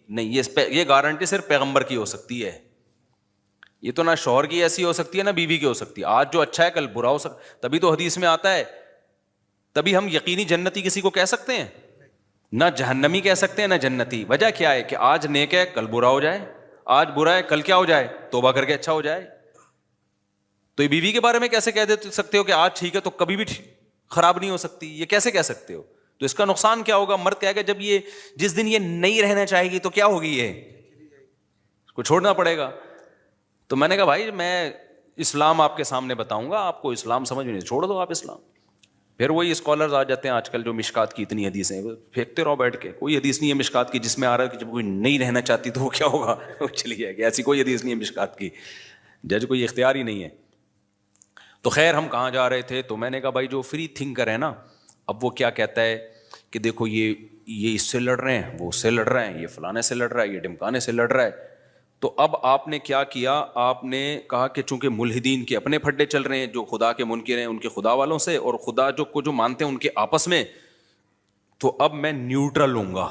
S1: نہیں. یہ گارنٹی صرف پیغمبر کی ہو سکتی ہے. یہ تو نہ شوہر کی ایسی ہو سکتی ہے نہ بیوی کی ہو سکتی. آج جو اچھا ہے کل برا ہو سکتا. تبھی تو حدیث میں آتا ہے، تبھی ہم یقینی جنتی کسی کو کہہ سکتے ہیں، نہ جہنمی کہہ سکتے ہیں نہ جنتی. وجہ کیا ہے کہ آج نیک ہے کل برا ہو جائے، آج برا ہے کل کیا ہو جائے، توبہ کر کے اچھا ہو جائے. تو یہ بیوی کے بارے میں کیسے کہہ سکتے ہو کہ آج ٹھیک ہے تو کبھی بھی خراب نہیں ہو سکتی؟ یہ کیسے کہہ سکتے ہو؟ تو اس کا نقصان کیا ہوگا؟ مرد کہے گا جب یہ جس دن یہ نہیں رہنا چاہے گی تو کیا ہوگی، یہ اس کو چھوڑنا پڑے گا. تو میں نے کہا بھائی میں اسلام آپ کے سامنے بتاؤں گا، آپ کو اسلام سمجھ میں نہیں، چھوڑ دو آپ اسلام. پھر وہی اسکالرز آ جاتے ہیں آج کل جو مشکات کی اتنی حدیثیں پھینکتے رہو بیٹھ کے. کوئی حدیث نہیں ہے مشکات کی جس میں آ رہا ہے کہ جب کوئی نہیں رہنا چاہتی تو وہ کیا ہوگا، وہ چلی جائے گی. ایسی کوئی حدیث نہیں ہے مشکات کی، جج کوئی اختیار ہی نہیں ہے. تو خیر ہم کہاں جا رہے تھے؟ تو میں نے کہا بھائی جو فری تھنکر ہے نا، اب وہ کیا کہتا ہے کہ دیکھو یہ اس سے لڑ رہے ہیں، وہ اس سے لڑ رہے ہیں، یہ فلانے سے لڑ رہا ہے، یہ ڈمکانے سے لڑ رہا ہے. تو اب آپ نے کیا کیا؟ آپ نے کہا کہ چونکہ ملحدین کے اپنے پھڈے چل رہے ہیں، جو خدا کے منکر ہیں ان کے خدا والوں سے، اور خدا جو مانتے ہیں ان کے آپس میں، تو اب میں نیوٹرل ہوں گا.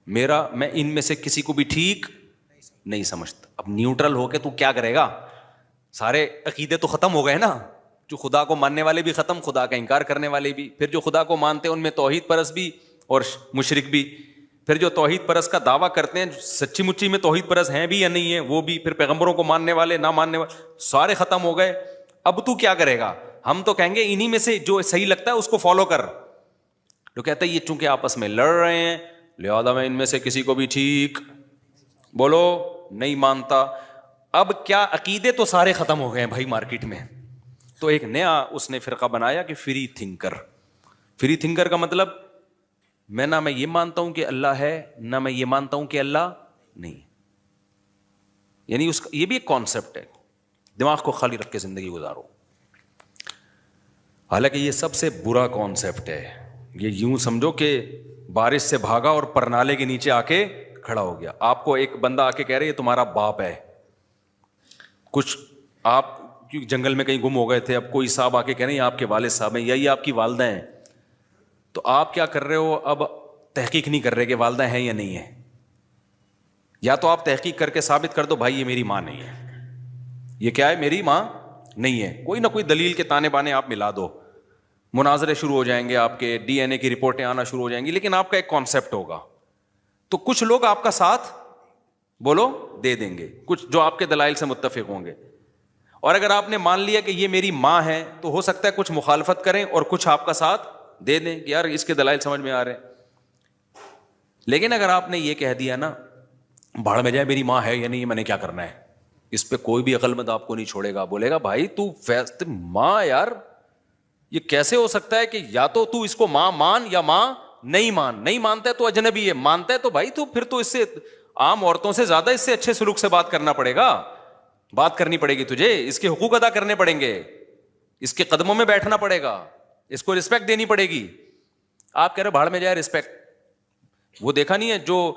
S1: میں ان میں سے کسی کو بھی ٹھیک نہیں سمجھتا. اب نیوٹرل ہو کے تو کیا کرے گا؟ سارے عقیدے تو ختم ہو گئے نا. جو خدا کو ماننے والے بھی ختم، خدا کا انکار کرنے والے بھی. پھر جو خدا کو مانتے ہیں ان میں توحید پرست بھی اور مشرک بھی. پھر جو توحید پرست کا دعویٰ کرتے ہیں سچی مچی میں توحید پرست ہیں بھی یا نہیں ہیں وہ بھی. پھر پیغمبروں کو ماننے والے نہ ماننے والے سارے ختم ہو گئے. اب تو کیا کرے گا؟ ہم تو کہیں گے انہی میں سے جو صحیح لگتا ہے اس کو فالو کر. جو کہتا ہے یہ چونکہ آپس میں لڑ رہے ہیں لہذا میں ان میں سے کسی کو بھی ٹھیک بولو نہیں مانتا. اب کیا عقیدے تو سارے ختم ہو گئے ہیں بھائی مارکیٹ میں. تو ایک نیا اس نے فرقہ بنایا کہ فری تھنکر. فری تھنکر کا مطلب نہ میں یہ مانتا ہوں کہ اللہ ہے، نہ میں یہ مانتا ہوں کہ اللہ نہیں. یعنی اس کا یہ بھی ایک کانسیپٹ ہے. دماغ کو خالی رکھ کے زندگی گزارو. حالانکہ یہ سب سے برا کانسیپٹ ہے. یہ یوں سمجھو کہ بارش سے بھاگا اور پرنالے کے نیچے آ کے کھڑا ہو گیا. آپ کو ایک بندہ آ کے کہہ رہے یہ تمہارا باپ ہے. کچھ آپ جنگل میں کہیں گم ہو گئے تھے, اب کوئی صاحب آ کے کہہ رہے ہیں یہ آپ کے والد صاحب ہیں یا یہ آپ کی والدہ ہیں. تو آپ کیا کر رہے ہو, اب تحقیق نہیں کر رہے کہ والدہ ہیں یا نہیں ہے. یا تو آپ تحقیق کر کے ثابت کر دو بھائی یہ میری ماں نہیں ہے, یہ کیا ہے, میری ماں نہیں ہے. کوئی نہ کوئی دلیل کے تانے بانے آپ ملا دو, مناظرے شروع ہو جائیں گے, آپ کے ڈی این اے کی رپورٹیں آنا شروع ہو جائیں گی, لیکن آپ کا ایک کانسیپٹ ہوگا. تو کچھ لوگ آپ کا ساتھ بولو دے دیں گے, کچھ جو آپ کے دلائل سے متفق ہوں گے. اور اگر آپ نے مان لیا کہ یہ میری ماں ہے تو ہو سکتا ہے کچھ مخالفت کریں اور کچھ آپ کا ساتھ دے دیں کہ یار اس کے دلائل سمجھ میں آ رہے ہیں. لیکن اگر آپ نے یہ کہہ دیا نا بھاڑ میں جائے میری ماں ہے یا نہیں میں نے کیا کرنا ہے, اس پہ کوئی بھی عقل مند آپ کو نہیں چھوڑے گا, بولے گا بھائی تو ماں یار یہ کیسے ہو سکتا ہے کہ یا تو اس کو ماں مان یا ماں نہیں مان. نہیں مانتا ہے تو اجنبی ہے, مانتا ہے تو بھائی تو پھر تو اس سے عام عورتوں سے زیادہ اس سے اچھے سلوک سے بات کرنا پڑے گا, بات کرنی پڑے گی تجھے, اس کے حقوق ادا کرنے پڑیں گے, اس کے قدموں میں بیٹھنا پڑے گا, اس کو رسپیکٹ دینی پڑے گی. آپ کہہ رہے بھاڑ میں جائے رسپیکٹ. وہ دیکھا نہیں ہے جو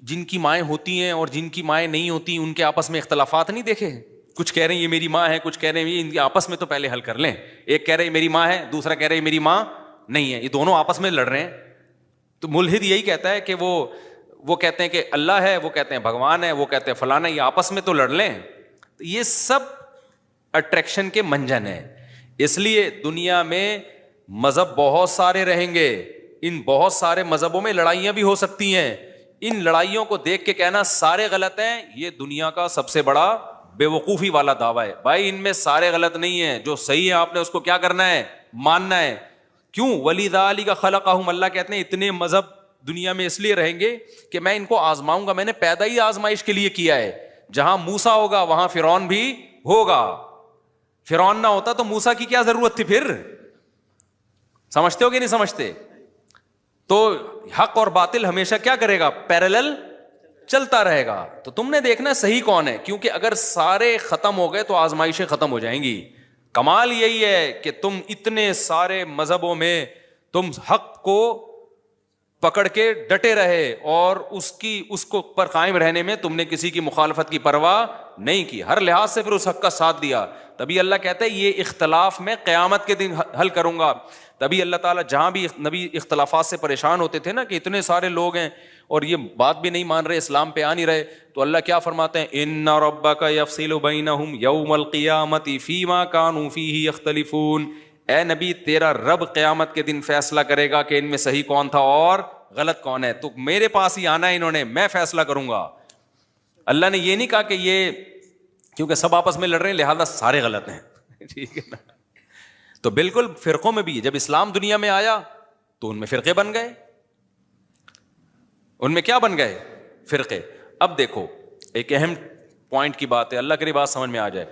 S1: جن کی مائیں ہوتی ہیں اور جن کی مائیں نہیں ہوتی ان کے آپس میں اختلافات نہیں دیکھے. کچھ کہہ رہے ہیں یہ میری ماں ہے, کچھ کہہ رہے ہیں ان کے آپس میں تو پہلے حل کر لیں. ایک کہہ رہے ہیں میری ماں ہے, دوسرا کہہ رہے ہیں میری ماں نہیں ہے, یہ دونوں آپس میں لڑ رہے ہیں. تو ملحد یہی کہتا ہے کہ وہ کہتے ہیں کہ اللہ ہے, وہ کہتے ہیں بھگوان ہے, وہ کہتے ہیں فلانا, یہ آپس میں تو لڑ لیں. یہ سب اٹریکشن کے منجن ہے. اس لیے دنیا میں مذہب بہت سارے رہیں گے, ان بہت سارے مذہبوں میں لڑائیاں بھی ہو سکتی ہیں. ان لڑائیوں کو دیکھ کے کہنا سارے غلط ہیں, یہ دنیا کا سب سے بڑا بے وقوفی والا دعویٰ ہے. بھائی ان میں سارے غلط نہیں ہیں, جو صحیح ہے آپ نے اس کو کیا کرنا ہے, ماننا ہے. کیوں, وَلِذَٰلِکَ خَلَقَهُمْ, اللہ کہتے ہیں اتنے مذہب دنیا میں اس لیے رہیں گے کہ میں ان کو آزماؤں گا. میں نے پیدا ہی آزمائش کے لیے کیا ہے. جہاں موسیٰ ہوگا وہاں فرعون بھی ہوگا. فرعون نہ ہوتا تو موسیٰ کی کیا ضرورت تھی پھر. سمجھتے ہو کہ نہیں سمجھتے؟ تو حق اور باطل ہمیشہ کیا کرے گا, پیرالل چلتا رہے گا. تو تم نے دیکھنا صحیح کون ہے, کیونکہ اگر سارے ختم ہو گئے تو آزمائشیں ختم ہو جائیں گی. کمال یہی ہے کہ تم اتنے سارے مذہبوں میں تم حق کو پکڑ کے ڈٹے رہے اور اس کو پر قائم رہنے میں تم نے کسی کی مخالفت کی پرواہ نہیں کی, ہر لحاظ سے پھر اس حق کا ساتھ دیا. تبھی اللہ کہتا ہے یہ اختلاف میں قیامت کے دن حل کروں گا. تبھی اللہ تعالیٰ جہاں بھی نبی اختلافات سے پریشان ہوتے تھے نا کہ اتنے سارے لوگ ہیں اور یہ بات بھی نہیں مان رہے, اسلام پہ آ نہیں رہے, تو اللہ کیا فرماتے ہیں, ان ربک یفصل بینہم یوم القیامۃ فیما کانوا فیہ یختلفون. اے نبی تیرا رب قیامت کے دن فیصلہ کرے گا کہ ان میں صحیح کون تھا اور غلط کون ہے. تو میرے پاس ہی آنا ہے انہوں نے, میں فیصلہ کروں گا. اللہ نے یہ نہیں کہا کہ یہ کیونکہ سب آپس میں لڑ رہے ہیں لہذا سارے غلط ہیں, ٹھیک ہے نا. تو بالکل فرقوں میں بھی جب اسلام دنیا میں آیا تو ان میں فرقے بن گئے. ان میں کیا بن گئے, فرقے. اب دیکھو ایک اہم پوائنٹ کی بات ہے, اللہ کی بات سمجھ میں آ جائے.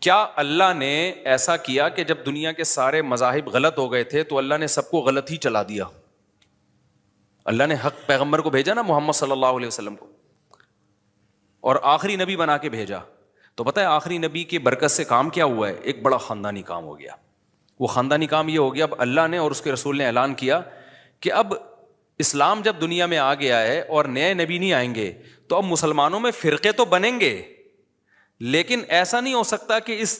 S1: کیا اللہ نے ایسا کیا کہ جب دنیا کے سارے مذاہب غلط ہو گئے تھے تو اللہ نے سب کو غلط ہی چلا دیا؟ اللہ نے حق پیغمبر کو بھیجا نا, محمد صلی اللہ علیہ وسلم کو, اور آخری نبی بنا کے بھیجا. تو پتہ ہے آخری نبی کی برکت سے کام کیا ہوا ہے, ایک بڑا خاندانی کام ہو گیا. وہ خاندانی کام یہ ہو گیا, اب اللہ نے اور اس کے رسول نے اعلان کیا کہ اب اسلام جب دنیا میں آ گیا ہے اور نئے نبی نہیں آئیں گے تو اب مسلمانوں میں فرقے تو بنیں گے, لیکن ایسا نہیں ہو سکتا کہ اس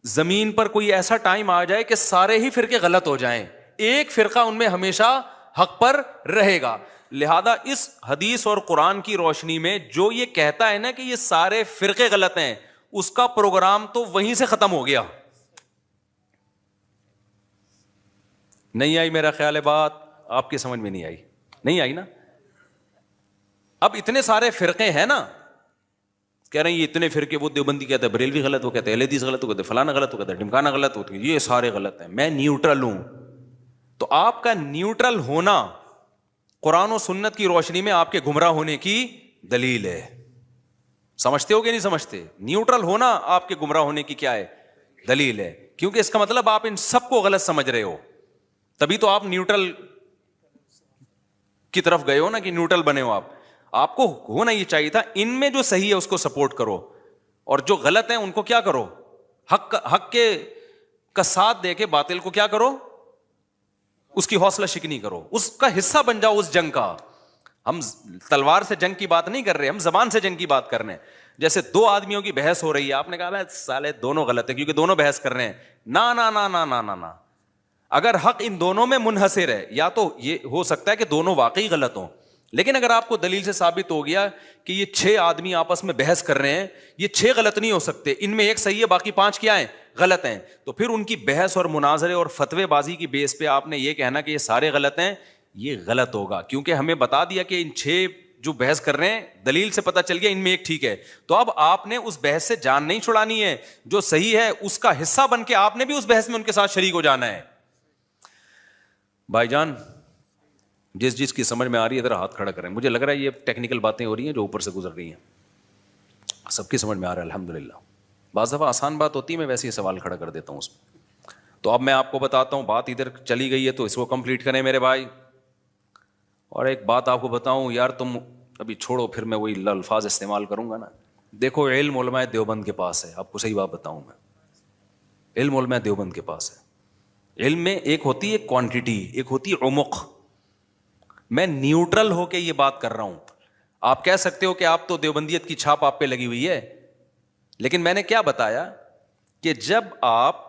S1: زمین پر کوئی ایسا ٹائم آ جائے کہ سارے ہی فرقے غلط ہو جائیں. ایک فرقہ ان میں ہمیشہ حق پر رہے گا. لہذا اس حدیث اور قرآن کی روشنی میں جو یہ کہتا ہے نا کہ یہ سارے فرقے غلط ہیں, اس کا پروگرام تو وہیں سے ختم ہو گیا. نہیں آئی میرا خیال ہے بات, آپ کی سمجھ میں نہیں آئی, نہیں آئی نا. اب اتنے سارے فرقے ہیں نا, کہہ رہے ہیں یہ اتنے فرقے, وہ دیوبندی کہتے ہیں بریلوی غلط, وہ کہتے ہیں اہل حدیث غلط, وہ کہتے ہیں فلانا غلط, وہ کہتے ہیں ڈمکانا غلط, ہوتی ہے یہ سارے غلط ہیں, میں نیوٹرل ہوں. تو آپ کا نیوٹرل ہونا قرآن و سنت کی روشنی میں آپ کے گمراہ ہونے کی دلیل ہے. سمجھتے ہو کہ نہیں سمجھتے؟ نیوٹرل ہونا آپ کے گمراہ ہونے کی کیا ہے, دلیل ہے. کیونکہ اس کا مطلب آپ ان سب کو غلط سمجھ رہے ہو, تبھی تو آپ نیوٹرل کی طرف گئے ہو نا, کہ نیوٹرل بنے ہو. آپ کو ہونا یہ چاہیے تھا ان میں جو صحیح ہے اس کو سپورٹ کرو اور جو غلط ہیں ان کو کیا کرو, حق کے کا ساتھ دے کے باطل کو کیا کرو, اس کی حوصلہ شکنی کرو, اس کا حصہ بن جاؤ اس جنگ کا. ہم تلوار سے جنگ کی بات نہیں کر رہے, ہم زبان سے جنگ کی بات کر رہے ہیں. جیسے دو آدمیوں کی بحث ہو رہی ہے, آپ نے کہا سالے دونوں غلط ہے کیونکہ دونوں بحث کر رہے ہیں. نا نا نا نا نا نا نا, اگر حق ان دونوں میں منحصر ہے, یا تو یہ ہو سکتا ہے کہ دونوں واقعی غلط ہوں, لیکن اگر آپ کو دلیل سے ثابت ہو گیا کہ یہ 6 آدمی آپس میں بحث کر رہے ہیں, یہ 6 غلط نہیں ہو سکتے, ان میں ایک صحیح ہے باقی 5 کیا ہیں, غلط ہیں, تو پھر ان کی بحث اور مناظرے اور فتوے بازی کی بیس پہ آپ نے یہ کہنا کہ یہ سارے غلط ہیں, یہ غلط ہوگا, کیونکہ ہمیں بتا دیا کہ ان 6 جو بحث کر رہے ہیں دلیل سے پتہ چل گیا ان میں ایک ٹھیک ہے. تو اب آپ نے اس بحث سے جان نہیں چھڑانی ہے, جو صحیح ہے اس کا حصہ بن کے آپ نے بھی اس بحث میں ان کے ساتھ شریک ہو جانا ہے. بھائی جان جس کی سمجھ میں آ رہی ہے ذرا ہاتھ کھڑا کریں. مجھے لگ رہا ہے یہ ٹیکنیکل باتیں ہو رہی ہیں جو اوپر سے گزر رہی ہیں, سب کی سمجھ میں آ رہا ہے الحمدللہ. بعض دفعہ آسان بات ہوتی ہے, میں ویسے ہی سوال کھڑا کر دیتا ہوں اس میں. تو اب میں آپ کو بتاتا ہوں, بات ادھر چلی گئی ہے تو اس کو کمپلیٹ کریں میرے بھائی. اور ایک بات آپ کو بتاؤں یار, تم ابھی چھوڑو پھر میں وہی الفاظ استعمال کروں گا نا. دیکھو علم علماء دیوبند کے پاس ہے, آپ کو صحیح بات بتاؤں میں, علم علماء دیوبند کے پاس ہے. علم میں ایک ہوتی ہے کوانٹٹی, ایک ہوتی ہے عمق. میں نیوٹرل ہو کے یہ بات کر رہا ہوں. آپ کہہ سکتے ہو کہ آپ تو دیوبندیت کی چھاپ آپ پہ لگی ہوئی ہے, لیکن میں نے کیا بتایا کہ جب آپ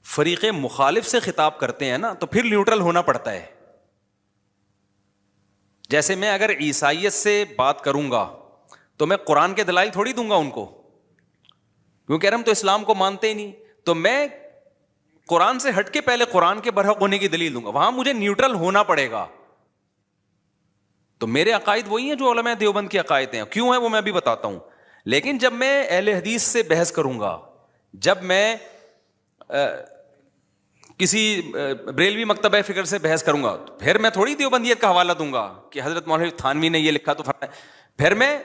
S1: فریق مخالف سے خطاب کرتے ہیں نا تو پھر نیوٹرل ہونا پڑتا ہے. جیسے میں اگر عیسائیت سے بات کروں گا تو میں قرآن کے دلائل تھوڑی دوں گا ان کو, کیونکہ ہم تو اسلام کو مانتے ہی نہیں, تو میں قرآن سے ہٹ کے پہلے قرآن کے برحق ہونے کی دلیل دوں گا, وہاں مجھے نیوٹرل ہونا پڑے گا. تو میرے عقائد وہی ہیں جو علماء دیوبند کے عقائد ہیں, کیوں ہیں وہ میں بھی بتاتا ہوں. لیکن جب میں اہل حدیث سے بحث کروں گا, جب میں کسی بریلوی مکتبہ فکر سے بحث کروں گا, پھر میں تھوڑی دیوبندیت کا حوالہ دوں گا کہ حضرت مولانا تھانوی نے یہ لکھا تو پھر میں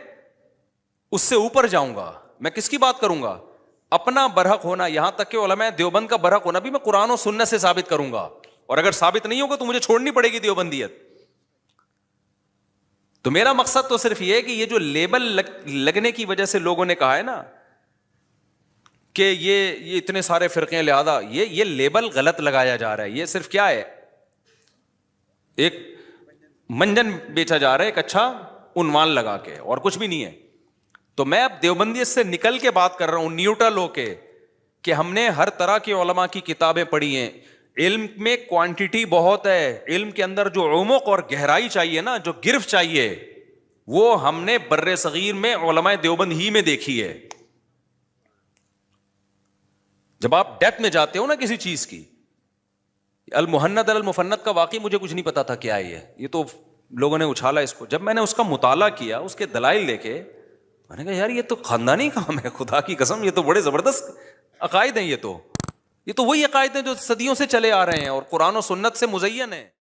S1: اس سے اوپر جاؤں گا. میں کس کی بات کروں گا؟ اپنا برحق ہونا. یہاں تک کہ علماء دیوبند کا برحق ہونا بھی میں قرآن و سنت سے ثابت کروں گا, اور اگر ثابت نہیں ہوگا تو مجھے چھوڑنی پڑے گی دیوبندیت. تو میرا مقصد تو صرف یہ ہے کہ یہ جو لیبل لگنے کی وجہ سے لوگوں نے کہا ہے نا کہ یہ اتنے سارے فرقے ہیں, لہذا یہ لیبل غلط لگایا جا رہا ہے. یہ صرف کیا ہے, ایک منجن بیچا جا رہا ہے, ایک اچھا عنوان لگا کے, اور کچھ بھی نہیں ہے. تو میں اب دیوبندیت سے نکل کے بات کر رہا ہوں, نیوٹرل ہو کے, کہ ہم نے ہر طرح کے علماء کی کتابیں پڑھی ہیں. علم میں کوانٹٹی بہت ہے, علم کے اندر جو عمق اور گہرائی چاہیے نا, جو گرفت چاہیے, وہ ہم نے بر صغیر میں علماء دیوبند ہی میں دیکھی ہے. جب آپ ڈیپتھ میں جاتے ہو نا کسی چیز کی, المحند المفند کا واقعی مجھے کچھ نہیں پتا تھا کیا ہے یہ تو لوگوں نے اچھالا اس کو. جب میں نے اس کا مطالعہ کیا, اس کے دلائل دیکھے, میں نے کہا یار یہ تو خاندانی کام ہے, خدا کی قسم یہ تو بڑے زبردست عقائد ہیں. یہ تو وہی عقائد ہیں جو صدیوں سے چلے آ رہے ہیں اور قرآن و سنت سے مزین ہیں.